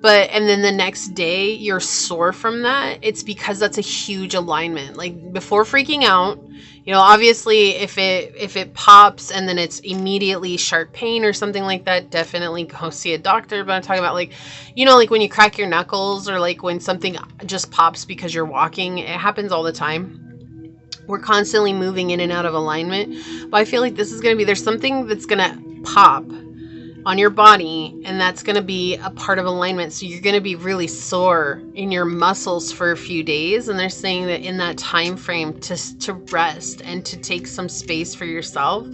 And then the next day you're sore from that. It's because that's a huge alignment. Like, before freaking out, obviously if it pops and then it's immediately sharp pain or something like that, definitely go see a doctor. But I'm talking about like when you crack your knuckles, or like when something just pops because you're walking. It happens all the time. We're constantly moving in and out of alignment. But I feel like this is going to be, there's something that's going to pop on your body, and that's going to be a part of alignment. So you're going to be really sore in your muscles for a few days, and they're saying that in that time frame to rest and to take some space for yourself,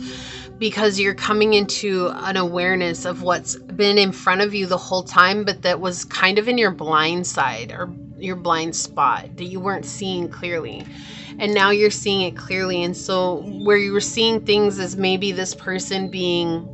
because you're coming into an awareness of what's been in front of you the whole time, but that was kind of in your blind side or your blind spot that you weren't seeing clearly. And now you're seeing it clearly. And so where you were seeing things as maybe this person being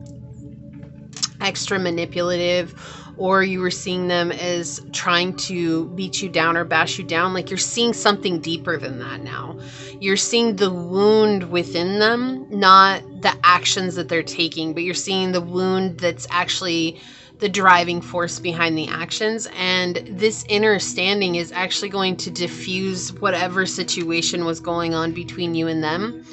extra manipulative, or you were seeing them as trying to beat you down or bash you down, like, you're seeing something deeper than that now. You're seeing the wound within them, not the actions that they're taking, but you're seeing the wound that's actually the driving force behind the actions. And this inner standing is actually going to diffuse whatever situation was going on between you and them.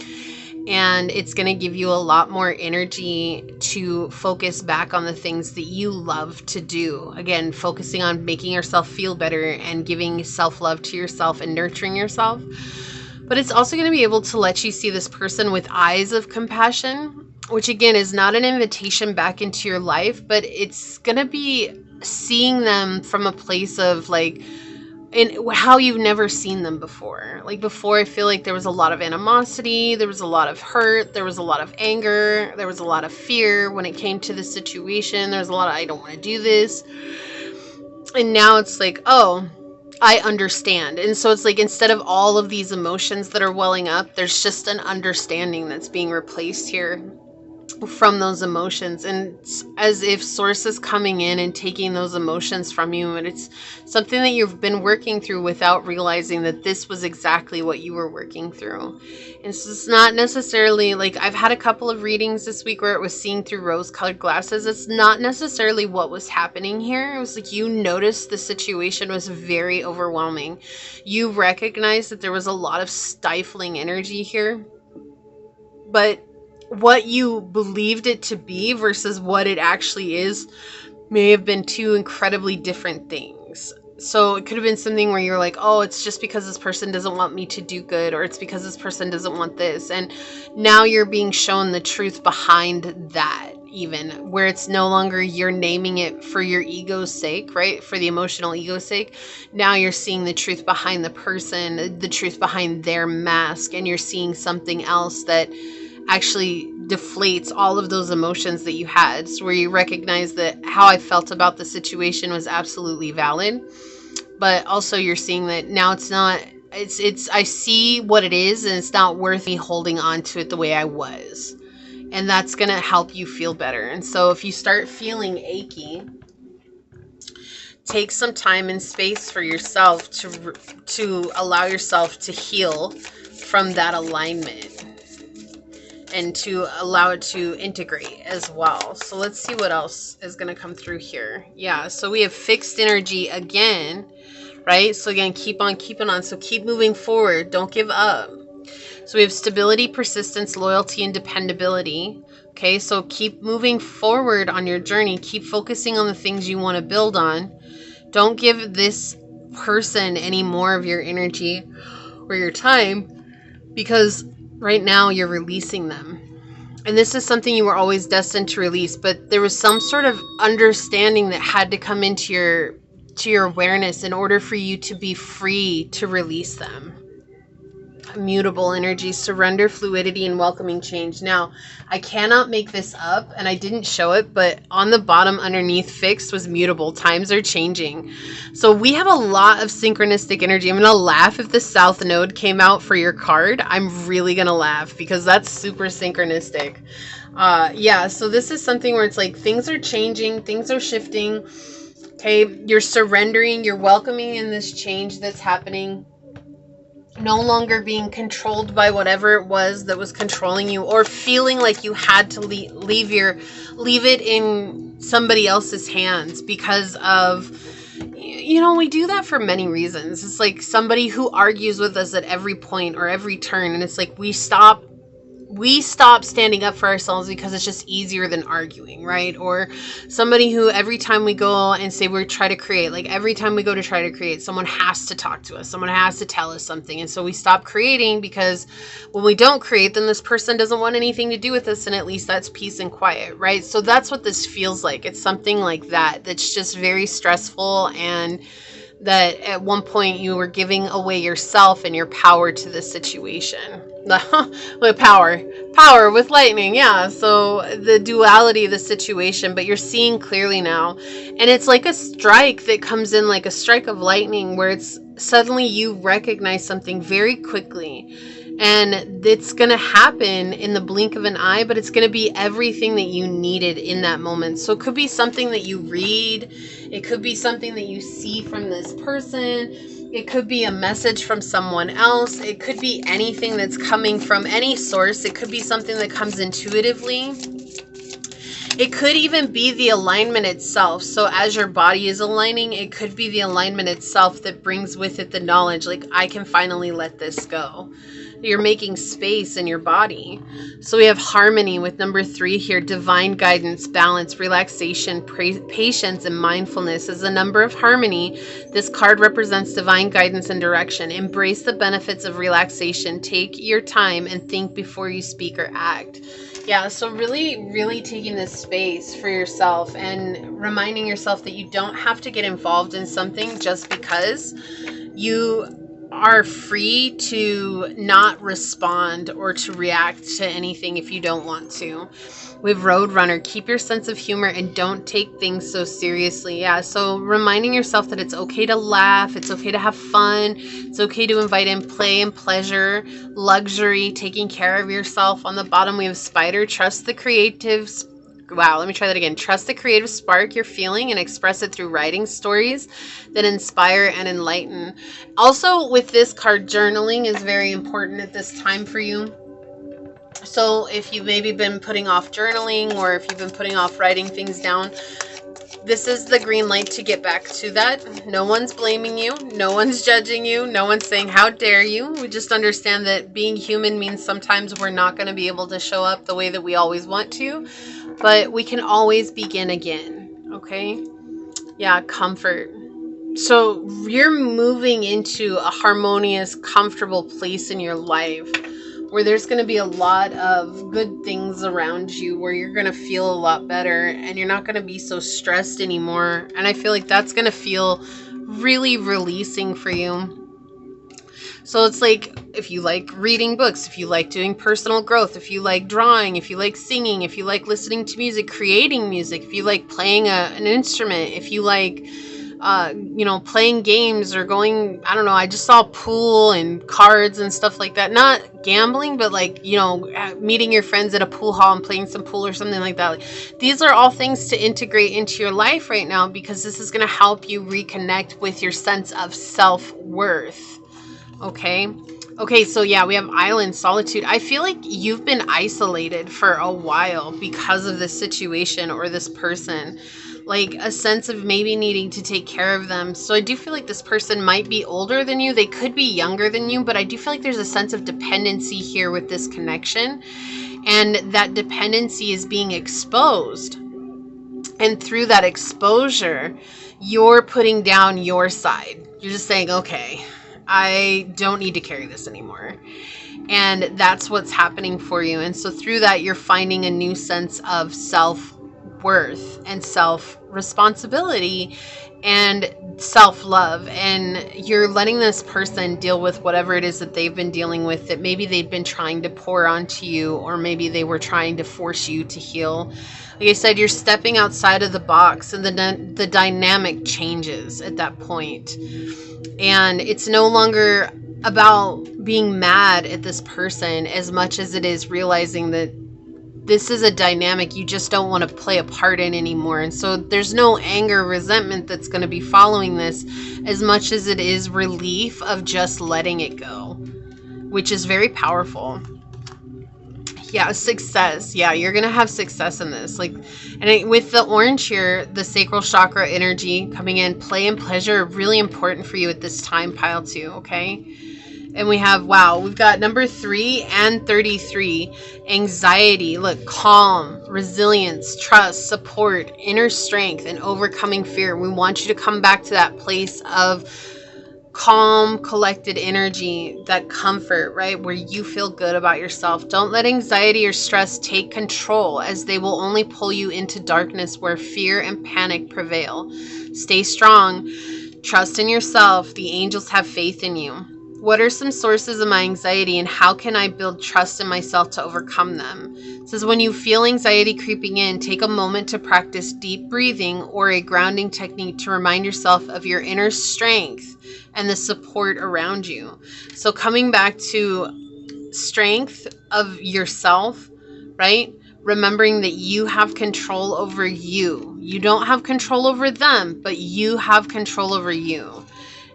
And it's going to give you a lot more energy to focus back on the things that you love to do. Again, focusing on making yourself feel better and giving self-love to yourself and nurturing yourself. But it's also going to be able to let you see this person with eyes of compassion, which again is not an invitation back into your life, but it's going to be seeing them from a place of like, in how you've never seen them before. Like, before, I feel like there was a lot of animosity, there was a lot of hurt, there was a lot of anger, there was a lot of fear when it came to the situation. There was a lot of, I don't want to do this. And now it's like, oh, I understand. And so it's like, instead of all of these emotions that are welling up, there's just an understanding that's being replaced here from those emotions. And it's as if source is coming in and taking those emotions from you, and it's something that you've been working through without realizing that this was exactly what you were working through. And so it's not necessarily like, I've had a couple of readings this week where it was seeing through rose-colored glasses. It's not necessarily what was happening here. It was like, you noticed the situation was very overwhelming. You recognized that there was a lot of stifling energy here, but what you believed it to be versus what it actually is may have been two incredibly different things. So it could have been something where you're like, oh, it's just because this person doesn't want me to do good, or it's because this person doesn't want this. And now you're being shown the truth behind that, even where it's no longer you're naming it for your ego's sake, right? For the emotional ego's sake. Now you're seeing the truth behind the person, the truth behind their mask, and you're seeing something else that actually deflates all of those emotions that you had. So where you recognize that how I felt about the situation was absolutely valid, but also you're seeing that now it's not, it's I see what it is, and it's not worth me holding on to it the way I was. And that's going to help you feel better. And so if you start feeling achy, take some time and space for yourself to allow yourself to heal from that alignment, and to allow it to integrate as well. So let's see what else is going to come through here. Yeah, so we have fixed energy again, right? So again, keep on keeping on. So keep moving forward. Don't give up. So we have stability, persistence, loyalty, and dependability. Okay, so keep moving forward on your journey. Keep focusing on the things you want to build on. Don't give this person any more of your energy or your time, because right now you're releasing them. And this is something you were always destined to release, but there was some sort of understanding that had to come into your awareness in order for you to be free to release them. Mutable energy, surrender, fluidity, and welcoming change. Now, I cannot make this up, and I didn't show it, but on the bottom underneath fixed was mutable. Times are changing. So we have a lot of synchronistic energy. I'm going to laugh if the South Node came out for your card. I'm really going to laugh because that's super synchronistic. Yeah, so this is something where it's like things are changing, things are shifting. Okay, you're surrendering, you're welcoming in this change that's happening. No longer being controlled by whatever it was that was controlling you, or feeling like you had to leave it in somebody else's hands because of, we do that for many reasons. It's like somebody who argues with us at every point or every turn, and it's like we stop standing up for ourselves because it's just easier than arguing, right? Or somebody who every time we go and say we try to create, like every time we go to try to create, someone has to talk to us, someone has to tell us something, and so we stop creating because when we don't create, then this person doesn't want anything to do with us, and at least that's peace and quiet, right? So that's what this feels like. It's something like that that's just very stressful, and that at one point you were giving away yourself and your power to this situation. With power with lightning, yeah. So the duality of the situation, but you're seeing clearly now, and it's like a strike that comes in, like a strike of lightning, where it's suddenly you recognize something very quickly, and it's gonna happen in the blink of an eye, but it's gonna be everything that you needed in that moment. So it could be something that you read, it could be something that you see from this person, it could be a message from someone else. It could be anything that's coming from any source. It could be something that comes intuitively. It could even be the alignment itself. So as your body is aligning, it could be the alignment itself that brings with it the knowledge, like, I can finally let this go. You're making space in your body. So we have harmony with number 3 here. Divine guidance, balance, relaxation, patience, and mindfulness. As a number of harmony, this card represents divine guidance and direction. Embrace the benefits of relaxation. Take your time and think before you speak or act. Yeah, so really, really taking this space for yourself and reminding yourself that you don't have to get involved in something just because. You are free to not respond or to react to anything if you don't want to. We have Roadrunner. Keep your sense of humor and don't take things so seriously. Yeah, so reminding yourself that it's okay to laugh, it's okay to have fun, it's okay to invite in play and pleasure, luxury, taking care of yourself. On the bottom we have Spider. Trust the creatives. Wow, let me try that again. Trust the creative spark you're feeling and express it through writing stories that inspire and enlighten. Also, with this card, journaling is very important at this time for you. So if you've maybe been putting off journaling, or if you've been putting off writing things down, this is the green light to get back to that. No one's blaming you. No one's judging you. No one's saying, how dare you? We just understand that being human means sometimes we're not going to be able to show up the way that we always want to. But we can always begin again, okay? Yeah, comfort. So you're moving into a harmonious, comfortable place in your life where there's going to be a lot of good things around you, where you're going to feel a lot better and you're not going to be so stressed anymore. And I feel like that's going to feel really releasing for you. So it's like, if you like reading books, if you like doing personal growth, if you like drawing, if you like singing, if you like listening to music, creating music, if you like playing an instrument, if you like, playing games or going, I don't know, I just saw pool and cards and stuff like that. Not gambling, but like, meeting your friends at a pool hall and playing some pool or something like that. These are all things to integrate into your life right now, because this is going to help you reconnect with your sense of self-worth. Okay, so yeah, we have island, solitude. I feel like you've been isolated for a while because of this situation or this person. like a sense of maybe needing to take care of them. So I do feel like this person might be older than you. They could be younger than you, but I do feel like there's a sense of dependency here with this connection. And that dependency is being exposed. And through that exposure, you're putting down your side. You're just saying, okay, I don't need to carry this anymore. And that's what's happening for you. And so through that, you're finding a new sense of self-worth and self-responsibility and self-love. And you're letting this person deal with whatever it is that they've been dealing with, that maybe they've been trying to pour onto you, or maybe they were trying to force you to heal. Like I said, you're stepping outside of the box, and the dynamic changes at that point. And it's no longer about being mad at this person as much as it is realizing that this is a dynamic you just don't want to play a part in anymore. And so there's no anger, resentment that's going to be following this, as much as it is relief of just letting it go, which is very powerful. Yeah, success. Yeah, you're going to have success in this. With the orange here, the sacral chakra energy coming in, play and pleasure are really important for you at this time, pile 2, okay? And we have, wow, we've got number 3 and 33, anxiety. Look, calm, resilience, trust, support, inner strength, and overcoming fear. We want you to come back to that place of calm, collected energy, that comfort, right? Where you feel good about yourself. Don't let anxiety or stress take control, as they will only pull you into darkness where fear and panic prevail. Stay strong. Trust in yourself. The angels have faith in you. What are some sources of my anxiety, and how can I build trust in myself to overcome them? It says, when you feel anxiety creeping in, take a moment to practice deep breathing or a grounding technique to remind yourself of your inner strength and the support around you. So coming back to strength of yourself, right? Remembering that you have control over you. You don't have control over them, but you have control over you.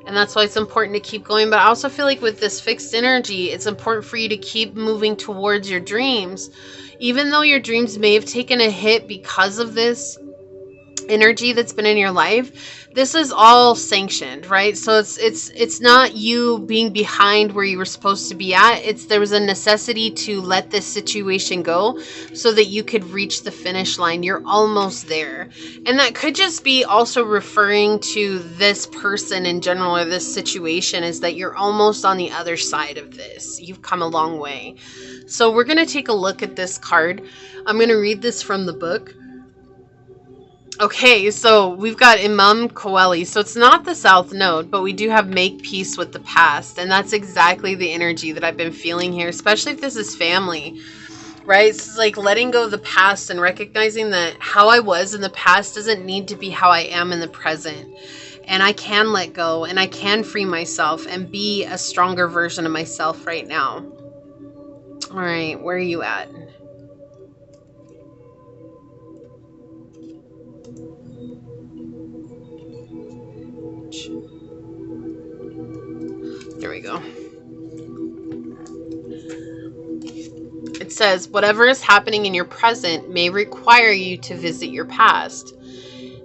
And that's why it's important to keep going. But I also feel like with this fixed energy, it's important for you to keep moving towards your dreams. Even though your dreams may have taken a hit because of this energy that's been in your life, this is all sanctioned, right? So it's not you being behind where you were supposed to be at. There was a necessity to let this situation go so that you could reach the finish line. You're almost there. And that could just be also referring to this person in general, or this situation, is that you're almost on the other side of this. You've come a long way. So we're going to take a look at this card. I'm going to read this from the book. Okay, so we've got Imam Coeli. So it's not the South Node, but we do have make peace with the past. And that's exactly the energy that I've been feeling here, especially if this is family, right? It's like letting go of the past and recognizing that how I was in the past doesn't need to be how I am in the present. And I can let go, and I can free myself and be a stronger version of myself right now. All right, where are you at? There we go. It says, whatever is happening in your present may require you to visit your past.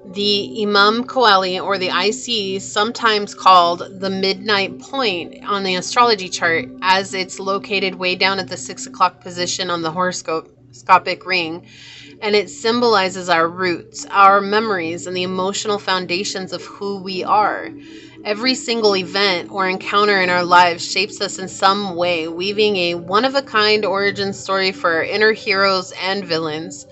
The Imam Coeli, or the IC, sometimes called the midnight point on the astrology chart, as it's located way down at the 6 o'clock position on the horoscopic ring. And it symbolizes our roots, our memories, and the emotional foundations of who we are. Every single event or encounter in our lives shapes us in some way, weaving a one-of-a-kind origin story for our inner heroes and villains.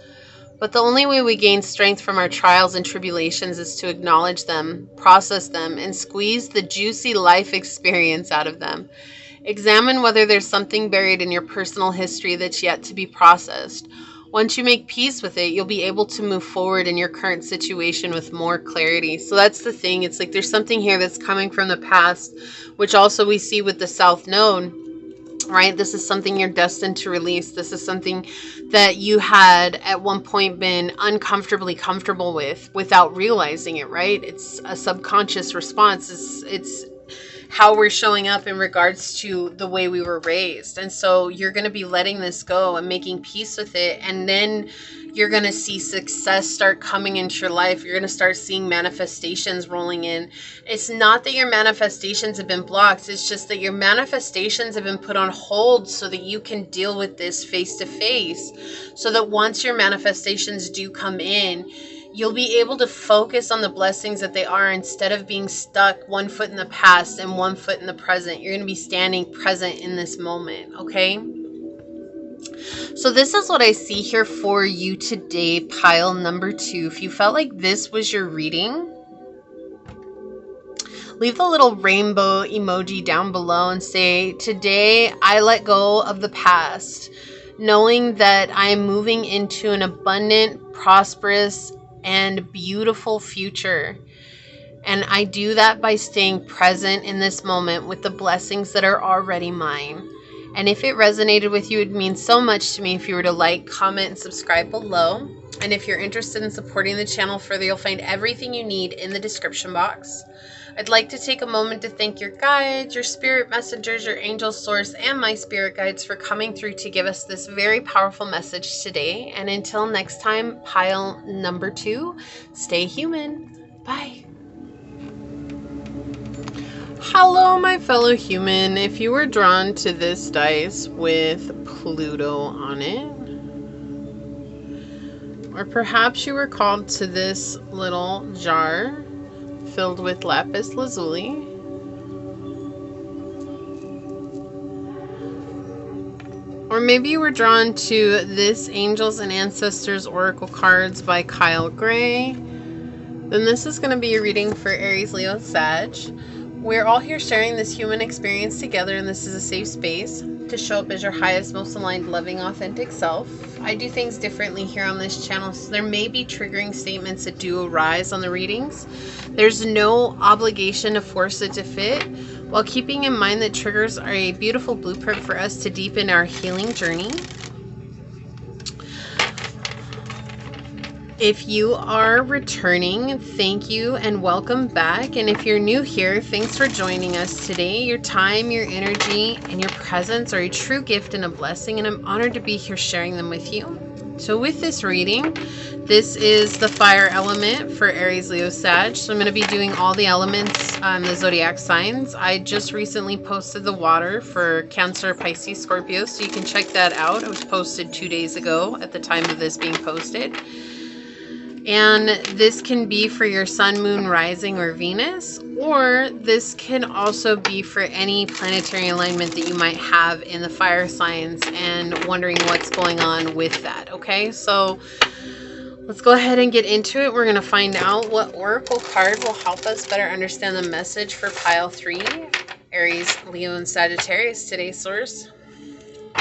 But the only way we gain strength from our trials and tribulations is to acknowledge them, process them, and squeeze the juicy life experience out of them. Examine whether there's something buried in your personal history that's yet to be processed. Once you make peace with it, you'll be able to move forward in your current situation with more clarity. So that's the thing. It's like there's something here that's coming from the past, which also we see with the South Node, right? This is something you're destined to release. This is something that you had at one point been uncomfortably comfortable with without realizing it, right? It's a subconscious response. It's how we're showing up in regards to the way we were raised. And so you're going to be letting this go and making peace with it. And then You're going to see success start coming into your life. You're going to start seeing manifestations rolling in. It's not that your manifestations have been blocked. It's just that your manifestations have been put on hold so that you can deal with this face to face. So that once your manifestations do come in, you'll be able to focus on the blessings that they are instead of being stuck one foot in the past and one foot in the present. You're going to be standing present in this moment, okay? So this is what I see here for you today, pile number 2. If you felt like this was your reading, leave the little rainbow emoji down below and say, today I let go of the past, knowing that I am moving into an abundant, prosperous, and beautiful future. And I do that by staying present in this moment with the blessings that are already mine. And if it resonated with you, it means so much to me if you were to like, comment, and subscribe below. And if you're interested in supporting the channel further, you'll find everything you need in the description box. I'd like to take a moment to thank your guides, your spirit messengers, your angel source, and my spirit guides for coming through to give us this very powerful message today. And until next time, pile number 2, stay human. Bye. Hello, my fellow human. If you were drawn to this dice with Pluto on it, or perhaps you were called to this little jar filled with lapis lazuli, or maybe you were drawn to this Angels and Ancestors Oracle cards by Kyle Gray, then this is going to be a reading for Aries, Leo, Sag. We're all here sharing this human experience together, and this is a safe space to show up as your highest, most aligned, loving, authentic self. I do things differently here on this channel, so there may be triggering statements that do arise on the readings. There's no obligation to force it to fit, while keeping in mind that triggers are a beautiful blueprint for us to deepen our healing journey. If you are returning, thank you and welcome back. And if you're new here, thanks for joining us today. Your time, your energy, and your presence are a true gift and a blessing, and I'm honored to be here sharing them with you. So with this reading, this is the fire element for Aries, Leo, Sag. So I'm going to be doing all the elements on the zodiac signs. I just recently posted the water for Cancer, Pisces, Scorpio, so you can check that out. It was posted 2 days ago at the time of this being posted. And this can be for your sun, moon, rising, or Venus, or this can also be for any planetary alignment that you might have in the fire signs and wondering what's going on with that. Okay, so let's go ahead and get into it. We're going to find out what oracle card will help us better understand the message for pile 3, Aries, Leo, and Sagittarius. Today's source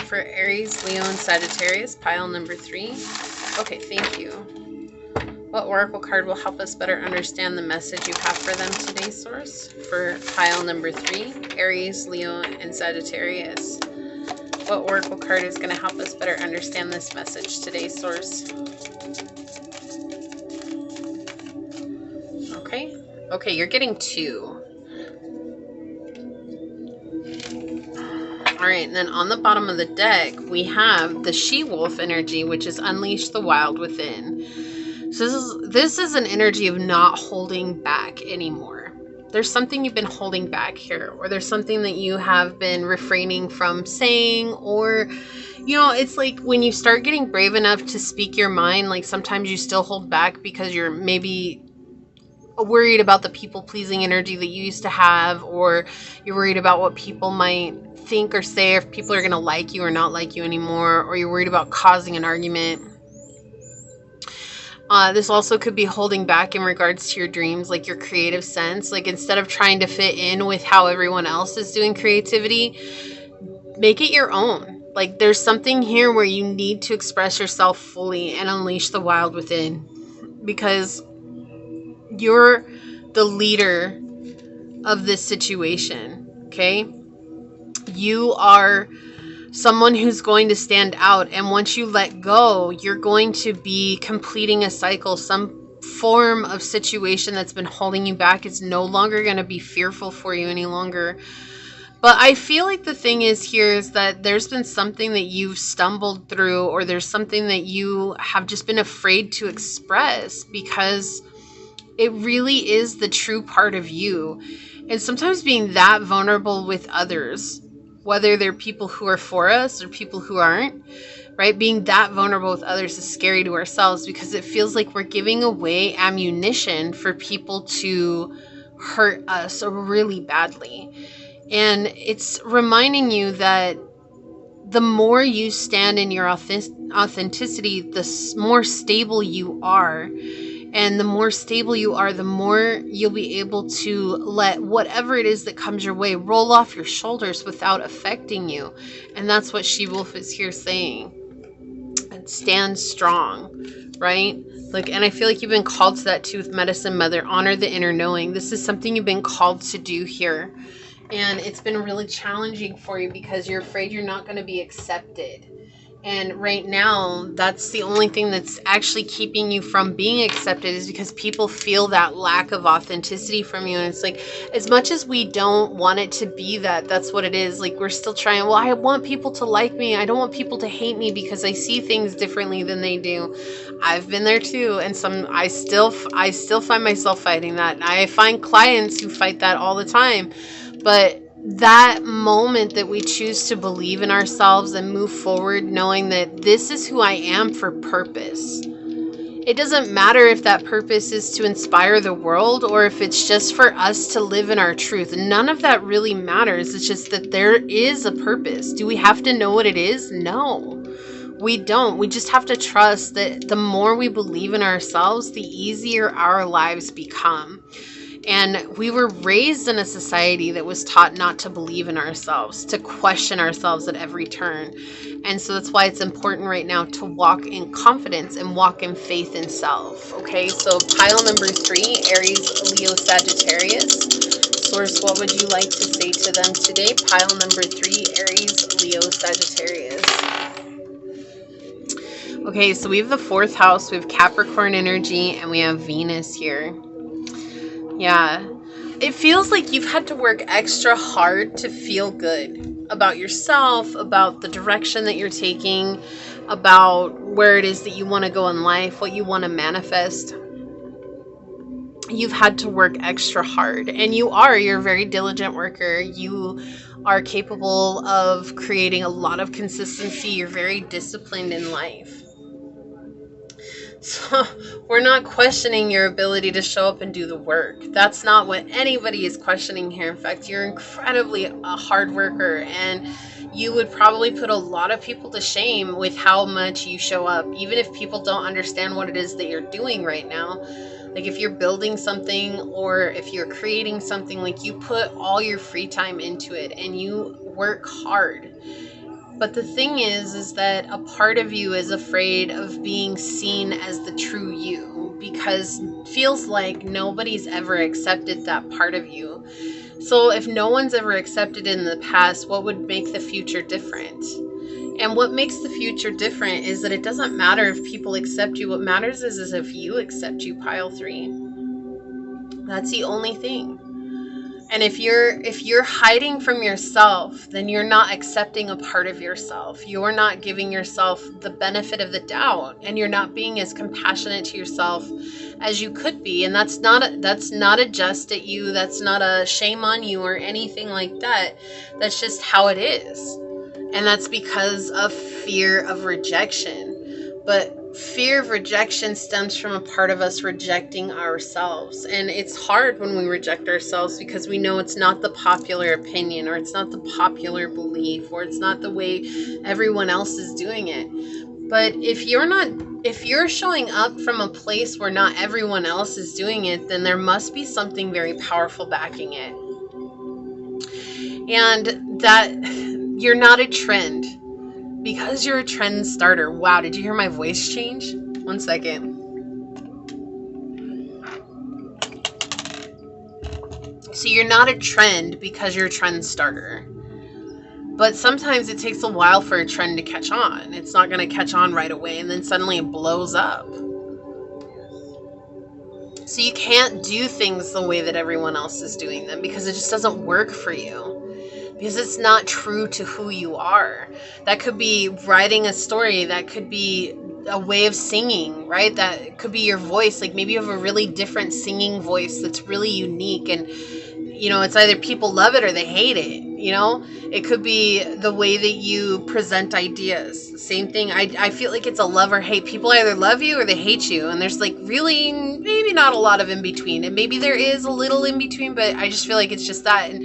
for Aries, Leo, and Sagittarius, pile number 3. Okay, thank you. What oracle card will help us better understand the message you have for them today, source? For pile number 3, Aries, Leo, and Sagittarius. What oracle card is going to help us better understand this message today, source? Okay. Okay, you're getting 2. All right, and then on the bottom of the deck, we have the she-wolf energy, which is unleash the wild within. So this is an energy of not holding back anymore. There's something you've been holding back here, or there's something that you have been refraining from saying, or, you know, it's like when you start getting brave enough to speak your mind, like sometimes you still hold back because you're maybe worried about the people-pleasing energy that you used to have, or you're worried about what people might think or say, if people are going to like you or not like you anymore, or you're worried about causing an argument. This also could be holding back in regards to your dreams, like your creative sense. Like instead of trying to fit in with how everyone else is doing creativity, make it your own. Like there's something here where you need to express yourself fully and unleash the wild within, because you're the leader of this situation, okay? You are someone who's going to stand out, and once you let go, you're going to be completing a cycle. Some form of situation that's been holding you back is no longer going to be fearful for you any longer. But I feel like the thing is here is that there's been something that you've stumbled through, or there's something that you have just been afraid to express because it really is the true part of you. And sometimes being that vulnerable with others, whether they're people who are for us or people who aren't, right? Being that vulnerable with others is scary to ourselves because it feels like we're giving away ammunition for people to hurt us really badly. And it's reminding you that the more you stand in your authenticity, the more stable you are. And the more stable you are, the more you'll be able to let whatever it is that comes your way roll off your shoulders without affecting you. And that's what She-Wolf is here saying. And stand strong, right? Like, and I feel like you've been called to that too with Medicine Mother. Honor the inner knowing. This is something you've been called to do here. And it's been really challenging for you because you're afraid you're not going to be accepted. And right now, that's the only thing that's actually keeping you from being accepted, is because people feel that lack of authenticity from you. And it's like, as much as we don't want it to be that, that's what it is. Like, we're still trying, well, I want people to like me. I don't want people to hate me because I see things differently than they do. I've been there too. And I still find myself fighting that. I find clients who fight that all the time. But that moment that we choose to believe in ourselves and move forward knowing that this is who I am for purpose. It doesn't matter if that purpose is to inspire the world or if it's just for us to live in our truth. None of that really matters. It's just that there is a purpose. Do we have to know what it is? No, we don't. We just have to trust that the more we believe in ourselves, the easier our lives become. And we were raised in a society that was taught not to believe in ourselves, to question ourselves at every turn. And so that's why it's important right now to walk in confidence and walk in faith in self. Okay, so pile number 3, Aries, Leo, Sagittarius. Source, what would you like to say to them today? Pile number 3, Aries, Leo, Sagittarius. Okay, so we have the 4th house, we have Capricorn energy, and we have Venus here. Yeah, it feels like you've had to work extra hard to feel good about yourself, about the direction that you're taking, about where it is that you want to go in life, what you want to manifest. You've had to work extra hard, and you're a very diligent worker. You are capable of creating a lot of consistency. You're very disciplined in life. So we're not questioning your ability to show up and do the work. That's not what anybody is questioning here. In fact, you're incredibly a hard worker, and you would probably put a lot of people to shame with how much you show up, even if people don't understand what it is that you're doing right now. Like if you're building something or if you're creating something, like you put all your free time into it and you work hard. But the thing is that a part of you is afraid of being seen as the true you, because it feels like nobody's ever accepted that part of you. So if no one's ever accepted it in the past, what would make the future different? And what makes the future different is that it doesn't matter if people accept you. What matters is if you accept you, pile 3. That's the only thing. And if you're hiding from yourself, then you're not accepting a part of yourself. You're not giving yourself the benefit of the doubt, and you're not being as compassionate to yourself as you could be. And that's not a just at you. That's not a shame on you or anything like that. That's just how it is. And that's because of fear of rejection. But fear of rejection stems from a part of us rejecting ourselves. And it's hard when we reject ourselves because we know it's not the popular opinion, or it's not the popular belief, or it's not the way everyone else is doing it. But if you're showing up from a place where not everyone else is doing it, then there must be something very powerful backing it. And that you're not a trend. Because you're a trend starter. Wow, did you hear my voice change? 1 second. So you're not a trend because you're a trend starter. But sometimes it takes a while for a trend to catch on. It's not going to catch on right away, and then suddenly it blows up. So you can't do things the way that everyone else is doing them because it just doesn't work for you. because it's not true to who you are. That could be writing a story, that could be a way of singing, right? That could be your voice. Like maybe you have a really different singing voice that's really unique, and you know, it's either people love it or they hate it. You know, it could be the way that you present ideas. Same thing. I feel like it's a love or hate. People either love you or they hate you, and there's like really maybe not a lot of in between, and maybe there is a little in between, but I just feel like it's just that. And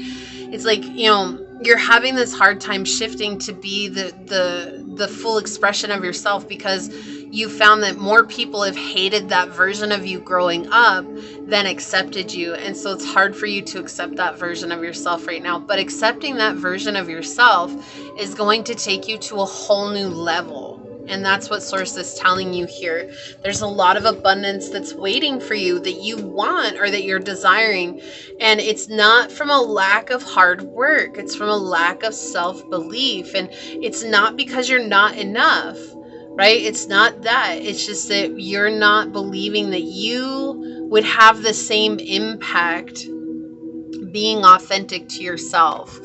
it's like, you know, you're having this hard time shifting to be the full expression of yourself, because you found that more people have hated that version of you growing up than accepted you. And so it's hard for you to accept that version of yourself right now. But accepting that version of yourself is going to take you to a whole new level. And that's what Source is telling you here. There's a lot of abundance that's waiting for you that you want or that you're desiring. And it's not from a lack of hard work. It's from a lack of self-belief. And it's not because you're not enough, right? It's not that. It's just that you're not believing that you would have the same impact being authentic to yourself.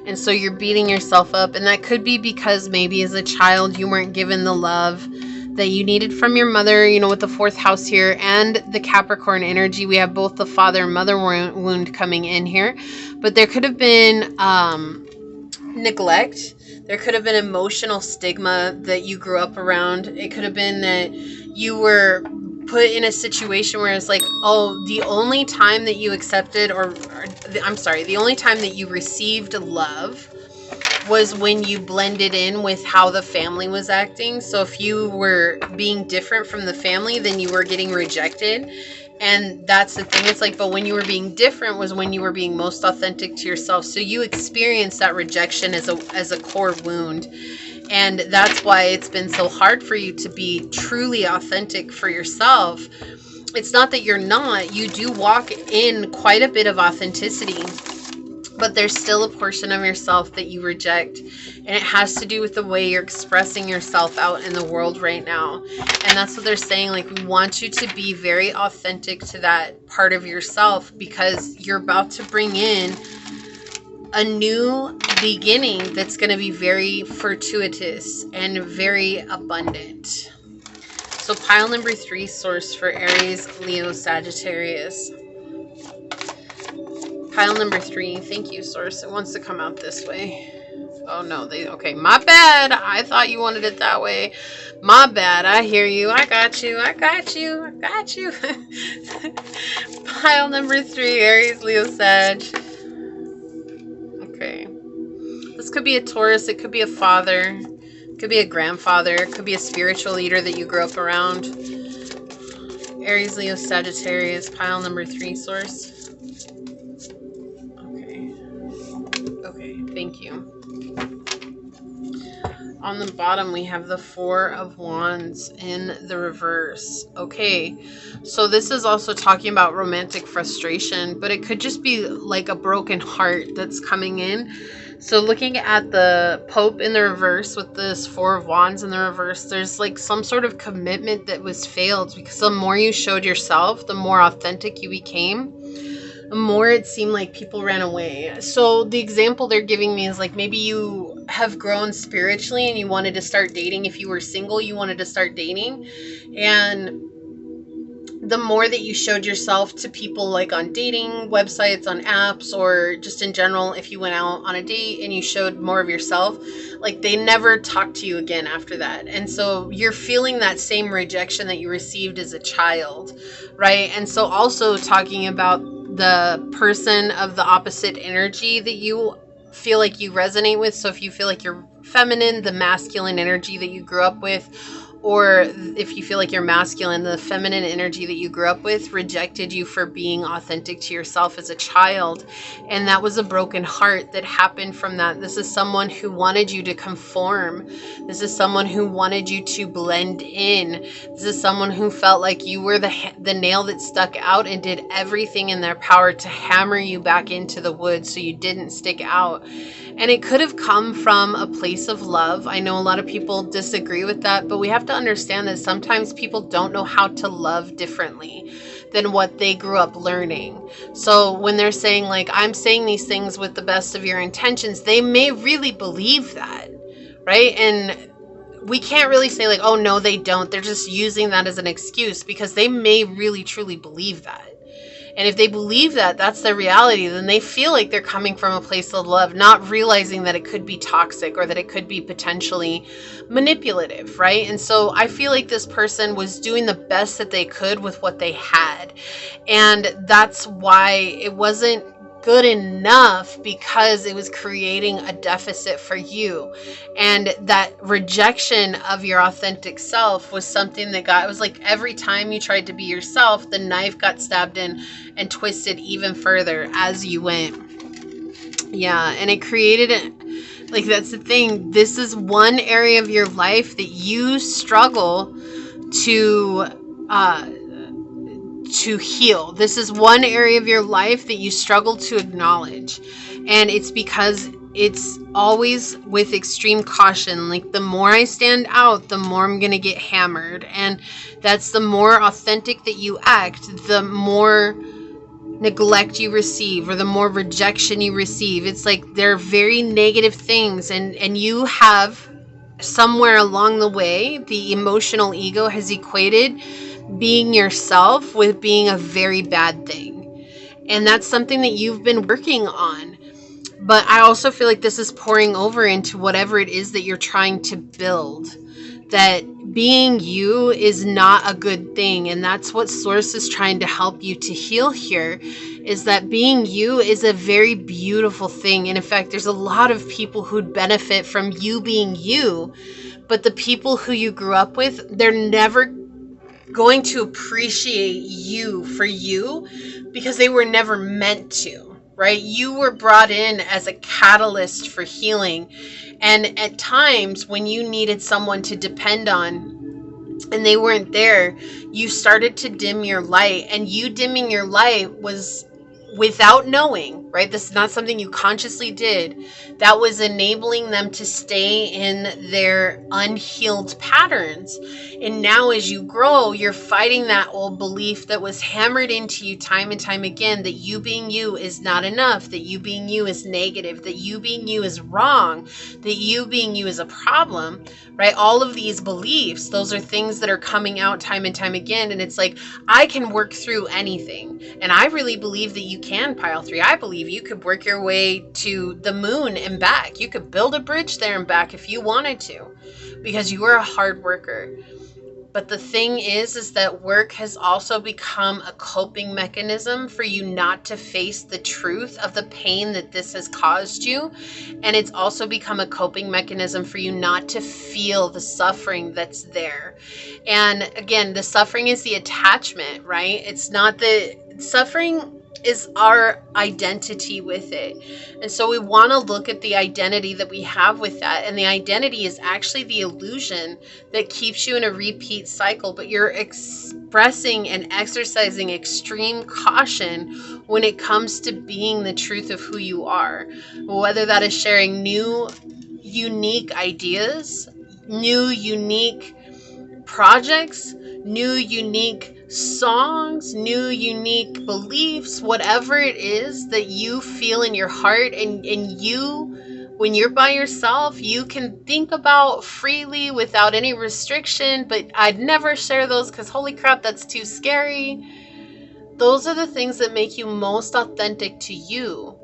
And so you're beating yourself up. And that could be because maybe as a child you weren't given the love that you needed from your mother, you know, with the 4th house here and the Capricorn energy. We have both the father and mother wound coming in here. But there could have been neglect. There could have been emotional stigma that you grew up around. It could have been that you were put in a situation where it's like, oh, the only time that you accepted the only time that you received love was when you blended in with how the family was acting. So if you were being different from the family, then you were getting rejected. And that's the thing. It's like, but when you were being different was when you were being most authentic to yourself. So you experienced that rejection as a core wound. And that's why it's been so hard for you to be truly authentic for yourself. It's not that you're not. You do walk in quite a bit of authenticity, but there's still a portion of yourself that you reject. And it has to do with the way you're expressing yourself out in the world right now. And that's what they're saying. Like, we want you to be very authentic to that part of yourself, because you're about to bring in a new beginning that's going to be very fortuitous and very abundant. So pile number 3, Source, for Aries, Leo, Sagittarius. Pile number 3. Thank you, Source. It wants to come out this way. Oh no, okay, my bad. I thought you wanted it that way. My bad. I hear you. I got you. Pile number 3, Aries, Leo, Sag. Okay. This could be a Taurus. It could be a father. It could be a grandfather. It could be a spiritual leader that you grew up around. Aries, Leo, Sagittarius. Pile number 3, Source. Okay, thank you. On the bottom, we have the 4 of Wands in the reverse. Okay, so this is also talking about romantic frustration, but it could just be like a broken heart that's coming in. So looking at the Pope in the reverse with this 4 of Wands in the reverse, there's like some sort of commitment that was failed, because the more you showed yourself, the more authentic you became, the more it seemed like people ran away. So the example they're giving me is like, maybe you have grown spiritually and you wanted to start dating. If you were single, you wanted to start dating. And the more that you showed yourself to people, like on dating websites, on apps, or just in general, if you went out on a date and you showed more of yourself, like they never talked to you again after that. And so you're feeling that same rejection that you received as a child, right? And so also talking about the person of the opposite energy that you feel like you resonate with. So if you feel like you're feminine, the masculine energy that you grew up with, or if you feel like you're masculine, the feminine energy that you grew up with rejected you for being authentic to yourself as a child. And that was a broken heart that happened from that. This is someone who wanted you to conform. This is someone who wanted you to blend in. This is someone who felt like you were the nail that stuck out and did everything in their power to hammer you back into the wood so you didn't stick out. And it could have come from a place of love. I know a lot of people disagree with that, but we have to understand that sometimes people don't know how to love differently than what they grew up learning. So when they're saying like, I'm saying these things with the best of your intentions, they may really believe that, right? And we can't really say like, oh no, they don't. They're just using that as an excuse, because they may really truly believe that. And if they believe that that's their reality, then they feel like they're coming from a place of love, not realizing that it could be toxic or that it could be potentially manipulative, right? And so I feel like this person was doing the best that they could with what they had. And that's why it wasn't good enough, because it was creating a deficit for you. And that rejection of your authentic self was something that it was like every time you tried to be yourself, the knife got stabbed in and twisted even further as you went. Yeah, and it created it. Like, that's the thing. This is one area of your life that you struggle to heal. This is one area of your life that you struggle to acknowledge. And it's because it's always with extreme caution. Like, the more I stand out, the more I'm going to get hammered. And that's the more authentic that you act, the more neglect you receive, or the more rejection you receive. It's like they're very negative things. And you have somewhere along the way, the emotional ego has equated being yourself with being a very bad thing. And that's something that you've been working on. But I also feel like this is pouring over into whatever it is that you're trying to build. That being you is not a good thing. And that's what Source is trying to help you to heal here, is that being you is a very beautiful thing. And in fact, there's a lot of people who'd benefit from you being you. But the people who you grew up with, they're never going to appreciate you for you, because they were never meant to, right? You were brought in as a catalyst for healing. And at times when you needed someone to depend on and they weren't there, you started to dim your light. And you dimming your light was without knowing, right? This is not something you consciously did. That was enabling them to stay in their unhealed patterns. And now as you grow, you're fighting that old belief that was hammered into you time and time again, that you being you is not enough, that you being you is negative, that you being you is wrong, that you being you is a problem, right? All of these beliefs, those are things that are coming out time and time again. And it's like, I can work through anything. And I really believe that you can, Pile 3. I believe you could work your way to the moon and back. You could build a bridge there and back if you wanted to, because you are a hard worker. But the thing is that work has also become a coping mechanism for you not to face the truth of the pain that this has caused you. And it's also become a coping mechanism for you not to feel the suffering that's there. And again, the suffering is the attachment, right? It's not the suffering is our identity with it. And so we want to look at the identity that we have with that. And the identity is actually the illusion that keeps you in a repeat cycle, but you're expressing and exercising extreme caution when it comes to being the truth of who you are. Whether that is sharing new, unique ideas, new, unique projects, new, unique songs, new, unique beliefs, whatever it is that you feel in your heart. And you, when you're by yourself, you can think about freely without any restriction. But I'd never share those because holy crap, that's too scary. Those are the things that make you most authentic to you.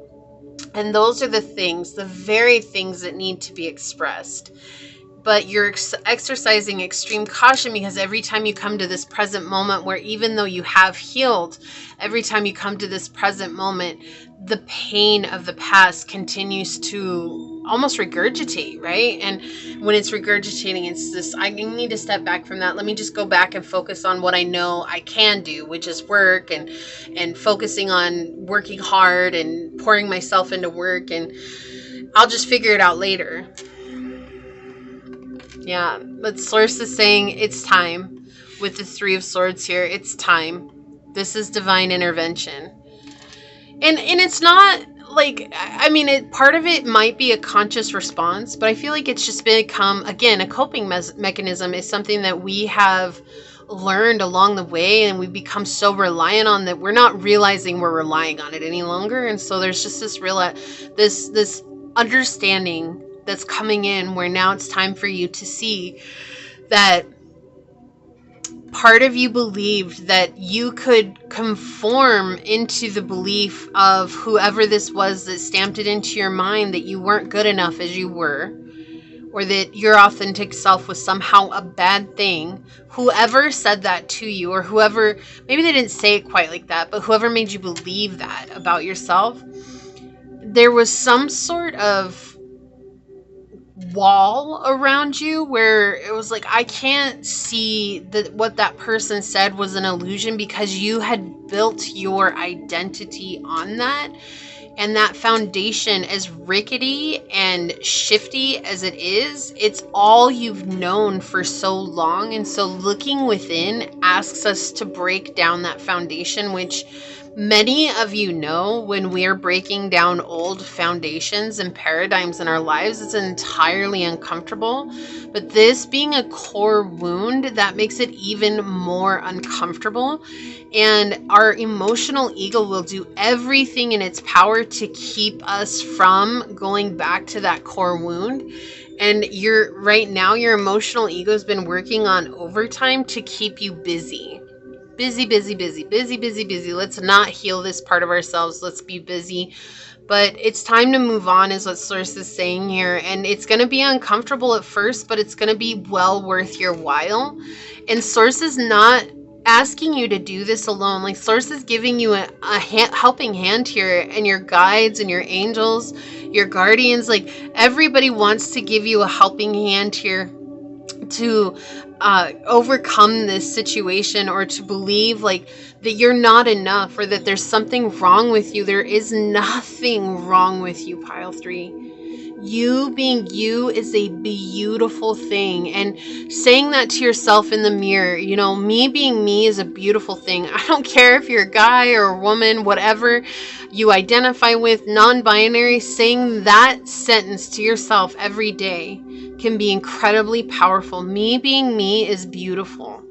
And those are the things, the very things that need to be expressed. But you're exercising extreme caution, because every time you come to this present moment where, even though you have healed, every time you come to this present moment, the pain of the past continues to almost regurgitate, right? And when it's regurgitating, it's this, I need to step back from that. Let me just go back and focus on what I know I can do, which is work, and focusing on working hard and pouring myself into work, and I'll just figure it out later. Yeah, but Source is saying it's time. With the 3 of Swords here, it's time. This is divine intervention. And it's not like, I mean, part of it might be a conscious response, but I feel like it's just become, again, a coping mechanism is something that we have learned along the way, and we become so reliant on that we're not realizing we're relying on it any longer. And so there's just this understanding that's coming in where now it's time for you to see that part of you believed that you could conform into the belief of whoever this was that stamped it into your mind that you weren't good enough as you were, or that your authentic self was somehow a bad thing. Whoever said that to you, or whoever, maybe they didn't say it quite like that, but whoever made you believe that about yourself, there was some sort of wall around you where it was like, I can't see that what that person said was an illusion, because you had built your identity on that. And that foundation, as rickety and shifty as it is, it's all you've known for so long. And so looking within asks us to break down that foundation, which many of you know, when we're breaking down old foundations and paradigms in our lives, it's entirely uncomfortable. But this being a core wound, that makes it even more uncomfortable. And our emotional ego will do everything in its power to keep us from going back to that core wound. And right now, your emotional ego has been working on overtime to keep you busy. Busy. Let's not heal this part of ourselves. Let's be busy. But it's time to move on, is what Source is saying here. And it's going to be uncomfortable at first, but it's going to be well worth your while. And Source is not asking you to do this alone. Like, Source is giving you a helping hand here, and your guides and your angels, your guardians, like everybody wants to give you a helping hand here to overcome this situation, or to believe like that you're not enough, or that there's something wrong with you. There is nothing wrong with you, Pile 3. You being you is a beautiful thing. And saying that to yourself in the mirror, you know, me being me is a beautiful thing. I don't care if you're a guy or a woman, whatever you identify with, non-binary, saying that sentence to yourself every day can be incredibly powerful. Me being me is beautiful.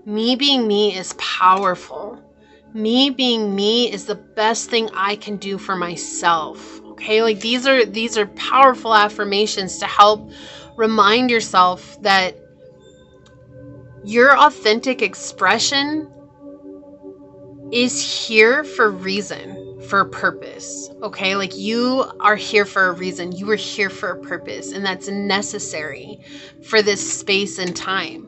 Me being me is powerful. Me being me is the best thing I can do for myself. Okay, like these are powerful affirmations to help remind yourself that your authentic expression is here for a reason, for a purpose. Okay, like you are here for a reason. You are here for a purpose, and that's necessary for this space and time.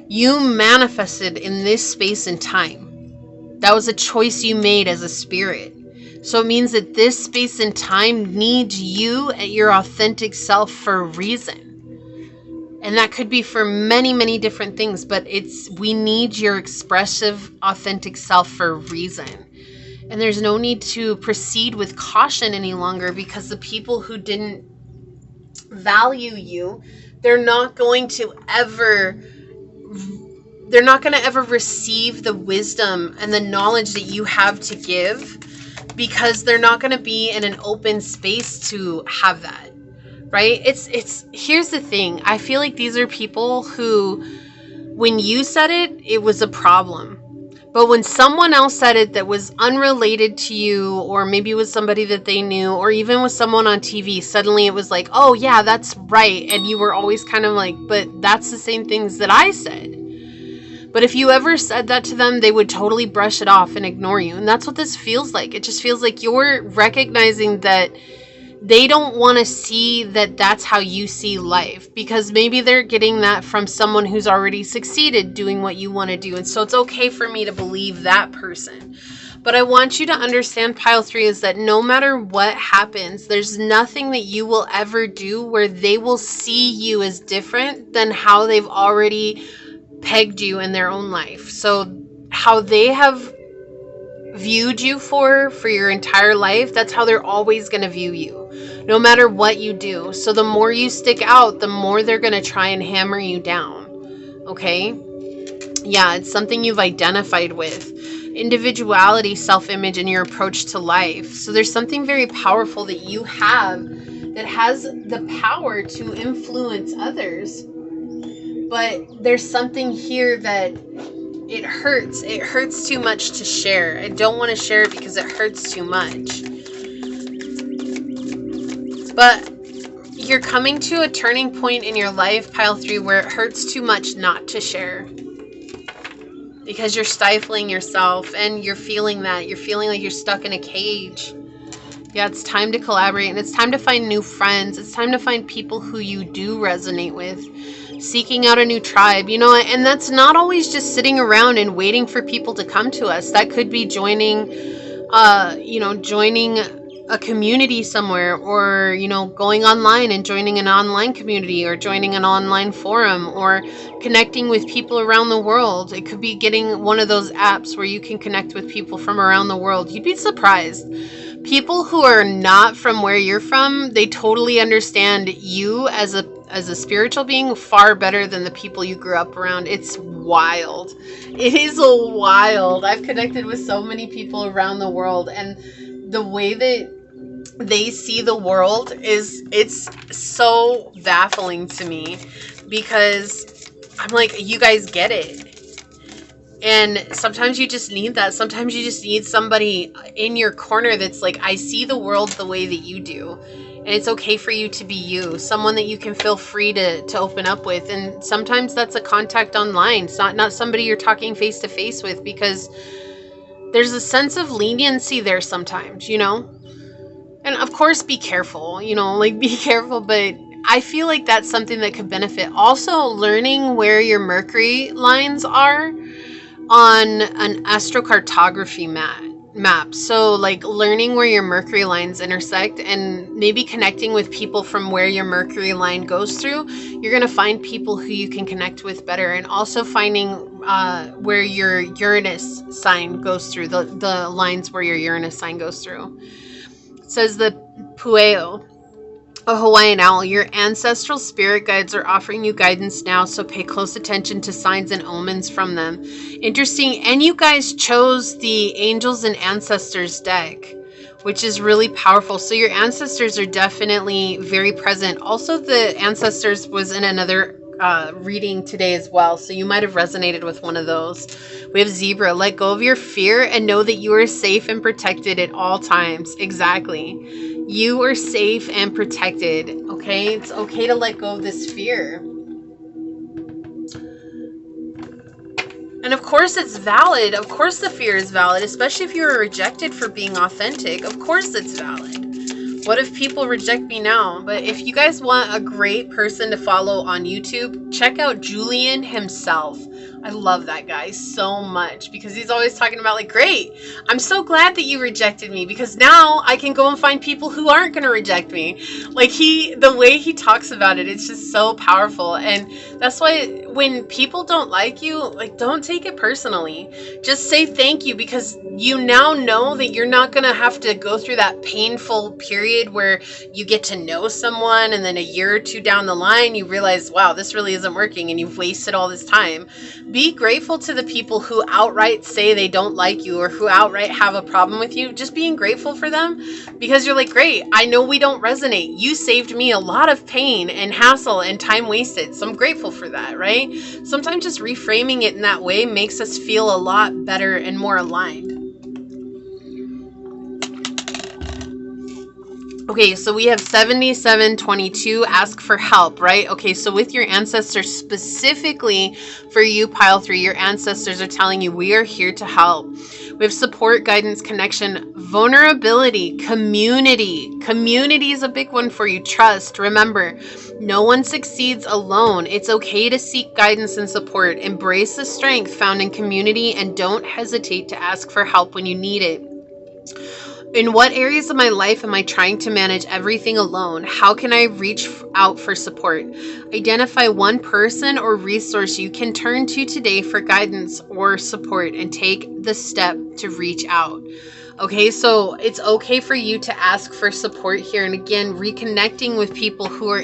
You manifested in this space and time. That was a choice you made as a spirit. So it means that this space and time needs you at your authentic self for a reason. And that could be for many, many different things, but we need your expressive, authentic self for a reason. And there's no need to proceed with caution any longer, because the people who didn't value you, they're not going to ever receive the wisdom and the knowledge that you have to give, because they're not going to be in an open space to have that, right? Here's the thing. I feel like these are people who, when you said it, it was a problem. But when someone else said it that was unrelated to you, or maybe it was somebody that they knew, or even with someone on TV, suddenly it was like, oh yeah, that's right. And you were always kind of like, but that's the same things that I said. But if you ever said that to them, they would totally brush it off and ignore you. And that's what this feels like. It just feels like you're recognizing that they don't want to see that that's how you see life, because maybe they're getting that from someone who's already succeeded doing what you want to do. And so it's okay for me to believe that person. But I want you to understand, Pile 3, is that no matter what happens, there's nothing that you will ever do where they will see you as different than how they've already pegged you in their own life. So how they have viewed you for your entire life, that's how they're always going to view you, no matter what you do. So the more you stick out, the more they're going to try and hammer you down. Okay? Yeah, it's something you've identified with. individuality, self-image, and your approach to life. So there's something very powerful that you have that has the power to influence others. But there's something here that it hurts. It hurts too much to share. I don't want to share it because it hurts too much. But you're coming to a turning point in your life, pile 3, where it hurts too much not to share. Because you're stifling yourself and you're feeling that. You're feeling like you're stuck in a cage. Yeah, it's time to collaborate and it's time to find new friends. It's time to find people who you do resonate with. Seeking out a new tribe, you know, and that's not always just sitting around and waiting for people to come to us. That could be joining, joining a community somewhere, or, you know, going online and joining an online community, or joining an online forum, or connecting with people around the world. It could be getting one of those apps where you can connect with people from around the world. You'd be surprised. People who are not from where you're from, they totally understand you as a spiritual being far better than the people you grew up around. It's wild. It is wild. I've connected with so many people around the world, and the way that they see the world it's so baffling to me, because I'm like, you guys get it. And sometimes you just need that. Sometimes you just need somebody in your corner that's like, I see the world the way that you do. And it's okay for you to be you. Someone that you can feel free to open up with. And sometimes that's a contact online. It's not somebody you're talking face to face with, because there's a sense of leniency there sometimes, you know? And of course, be careful, you know, like be careful. But I feel like that's something that could benefit. Also, learning where your Mercury lines are on an astrocartography map. So like learning where your Mercury lines intersect, and maybe connecting with people from where your Mercury line goes through. You're going to find people who you can connect with better. And also finding where your Uranus sign goes through, the lines where your Uranus sign goes through. It says the Pueo, a Hawaiian owl. Your ancestral spirit guides are offering you guidance now, so pay close attention to signs and omens from them. Interesting. And you guys chose the Angels and Ancestors deck, which is really powerful. So your ancestors are definitely very present. Also, the ancestors was in another reading today as well, so you might have resonated with one of those. We have Zebra. Let go of your fear and know that you are safe and protected at all times. Exactly. You are safe and protected. Okay, it's okay to let go of this fear. And of course it's valid. Of course the fear is valid, especially if you were rejected for being authentic. Of course it's valid. What if people reject me now? But if you guys want a great person to follow on YouTube, check out Julian himself. I love that guy so much, because he's always talking about like, great, I'm so glad that you rejected me, because now I can go and find people who aren't going to reject me. Like the way he talks about it, it's just so powerful. And that's why when people don't like you, like, don't take it personally. Just say thank you, because you now know that you're not going to have to go through that painful period where you get to know someone and then a year or two down the line you realize, wow, this really isn't working, and you've wasted all this time. Be grateful to the people who outright say they don't like you, or who outright have a problem with you. Just being grateful for them, because you're like, great, I know we don't resonate. You saved me a lot of pain and hassle and time wasted, so I'm grateful for that, right? Sometimes just reframing it in that way makes us feel a lot better and more aligned. Okay, so we have 7722, ask for help, right? Okay, so with your ancestors, specifically for you, pile 3, your ancestors are telling you, we are here to help. We have support, guidance, connection, vulnerability, community. Community is a big one for you. Trust. Remember, no one succeeds alone. It's okay to seek guidance and support. Embrace the strength found in community, and don't hesitate to ask for help when you need it. In what areas of my life am I trying to manage everything alone? How can I reach out for support? Identify one person or resource you can turn to today for guidance or support, and take the step to reach out. Okay, so it's okay for you to ask for support here. And again, reconnecting with people who are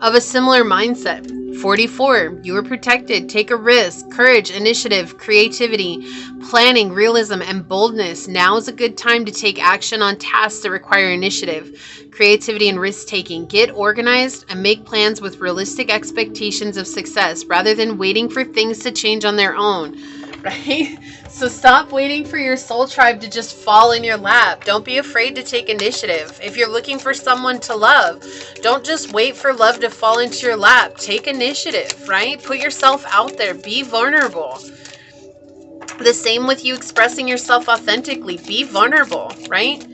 of a similar mindset. 44, you are protected. Take a risk. Courage, initiative, creativity, planning, realism, and boldness. Now is a good time to take action on tasks that require initiative, creativity, and risk-taking. Get organized and make plans with realistic expectations of success rather than waiting for things to change on their own, right? So stop waiting for your soul tribe to just fall in your lap. Don't be afraid to take initiative. If you're looking for someone to love, don't just wait for love to fall into your lap. Take initiative, right? Put yourself out there. Be vulnerable. The same with you expressing yourself authentically. Be vulnerable, right?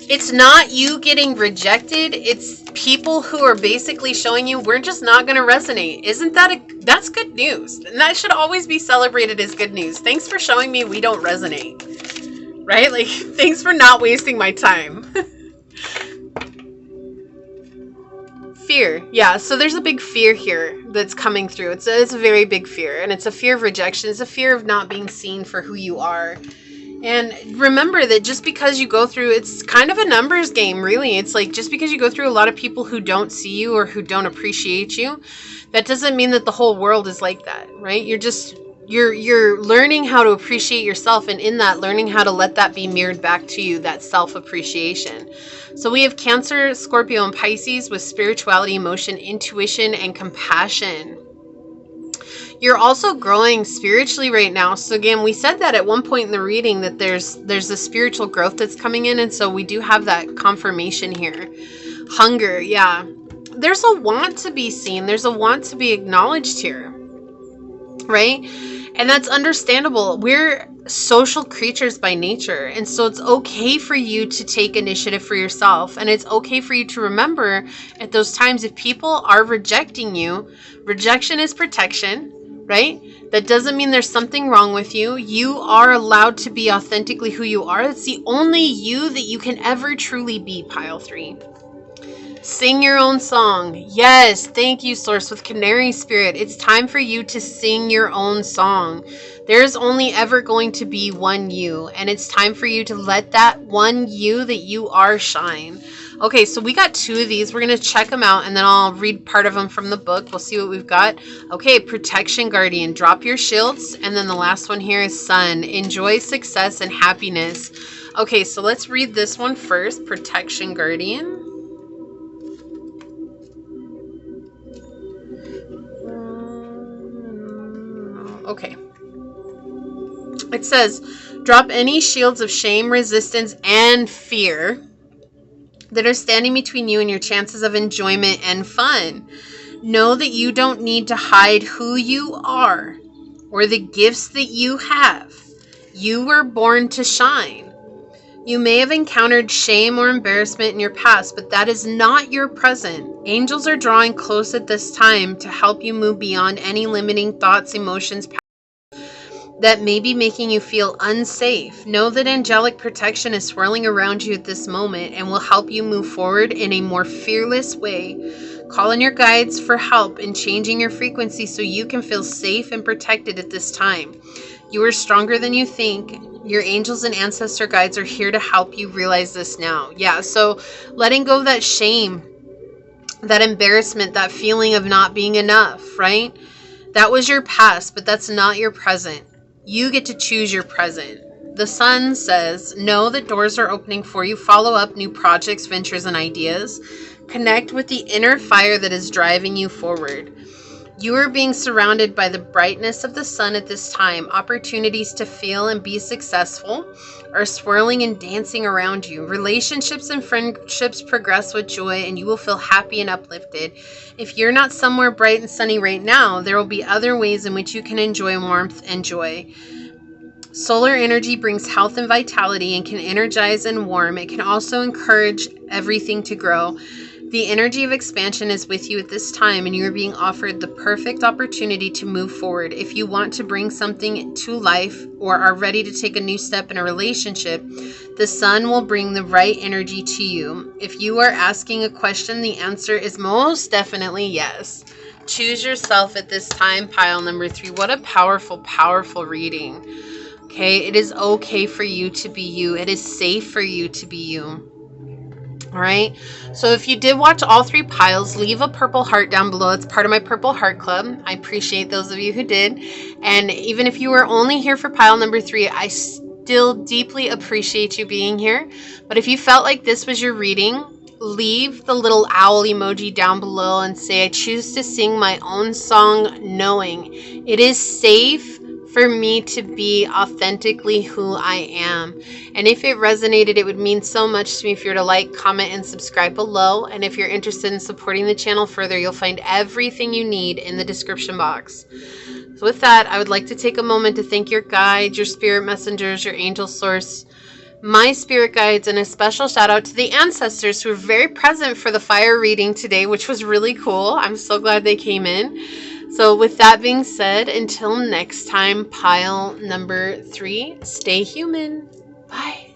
It's not you getting rejected. It's people who are basically showing you we're just not going to resonate. Isn't that that's good news? And that should always be celebrated as good news. Thanks for showing me we don't resonate, right? Like, thanks for not wasting my time. Fear. Yeah, so there's a big fear here that's coming through. It's a very big fear, and it's a fear of rejection. It's a fear of not being seen for who you are. And remember that just because you go through, it's kind of a numbers game, really. It's like just because you go through a lot of people who don't see you or who don't appreciate you, that doesn't mean that the whole world is like that, right? You're learning how to appreciate yourself, and in that, learning how to let that be mirrored back to you, that self-appreciation. So we have Cancer, Scorpio, and Pisces with spirituality, emotion, intuition, and compassion. You're also growing spiritually right now. So again, we said that at one point in the reading that there's a spiritual growth that's coming in. And so we do have that confirmation here. Hunger. Yeah. There's a want to be seen. There's a want to be acknowledged here. Right? And that's understandable. We're social creatures by nature. And so it's okay for you to take initiative for yourself. And it's okay for you to remember at those times if people are rejecting you, rejection is protection. Right? That doesn't mean there's something wrong with you. You are allowed to be authentically who you are. It's the only you that you can ever truly be, pile 3. Sing your own song. Yes, thank you, Source, with Canary Spirit. It's time for you to sing your own song. There's only ever going to be one you, and it's time for you to let that one you that you are shine. Okay, so we got 2 of these. We're going to check them out, and then I'll read part of them from the book. We'll see what we've got. Okay, Protection Guardian. Drop your shields. And then the last one here is Sun. Enjoy success and happiness. Okay, so let's read this one first. Protection Guardian. Okay. It says, drop any shields of shame, resistance, and fear that are standing between you and your chances of enjoyment and fun. Know that you don't need to hide who you are or the gifts that you have. You were born to shine. You may have encountered shame or embarrassment in your past, but that is not your present. Angels are drawing close at this time to help you move beyond any limiting thoughts, emotions, that may be making you feel unsafe. Know that angelic protection is swirling around you at this moment and will help you move forward in a more fearless way. Call on your guides for help in changing your frequency so you can feel safe and protected at this time. You are stronger than you think. Your angels and ancestor guides are here to help you realize this now. Yeah, so letting go of that shame, that embarrassment, that feeling of not being enough, right? That was your past, but that's not your present. You get to choose your present. The Sun says, know that doors are opening for you. Follow up new projects, ventures, and ideas. Connect with the inner fire that is driving you forward. You are being surrounded by the brightness of the sun at this time. Opportunities to feel and be successful are swirling and dancing around you. Relationships and friendships progress with joy, and you will feel happy and uplifted. If you're not somewhere bright and sunny right now, there will be other ways in which you can enjoy warmth and joy. Solar energy brings health and vitality and can energize and warm. It can also encourage everything to grow. The energy of expansion is with you at this time, and you are being offered the perfect opportunity to move forward. If you want to bring something to life or are ready to take a new step in a relationship, the sun will bring the right energy to you. If you are asking a question, the answer is most definitely yes. Choose yourself at this time, pile number 3. What a powerful, powerful reading. Okay, it is okay for you to be you. It is safe for you to be you. All right. So if you did watch all 3 piles, leave a purple heart down below. It's part of my Purple Heart Club. I appreciate those of you who did. And even if you were only here for pile number 3, I still deeply appreciate you being here. But if you felt like this was your reading, leave the little owl emoji down below and say, I choose to sing my own song knowing it is safe for me to be authentically who I am. And if it resonated, it would mean so much to me if you were to like, comment, and subscribe below. And if you're interested in supporting the channel further, you'll find everything you need in the description box. So with that, I would like to take a moment to thank your guides, your spirit messengers, your angel source, my spirit guides, and a special shout out to the ancestors who were very present for the fire reading today, which was really cool. I'm so glad they came in. So with that being said, until next time, pile number 3, stay human. Bye.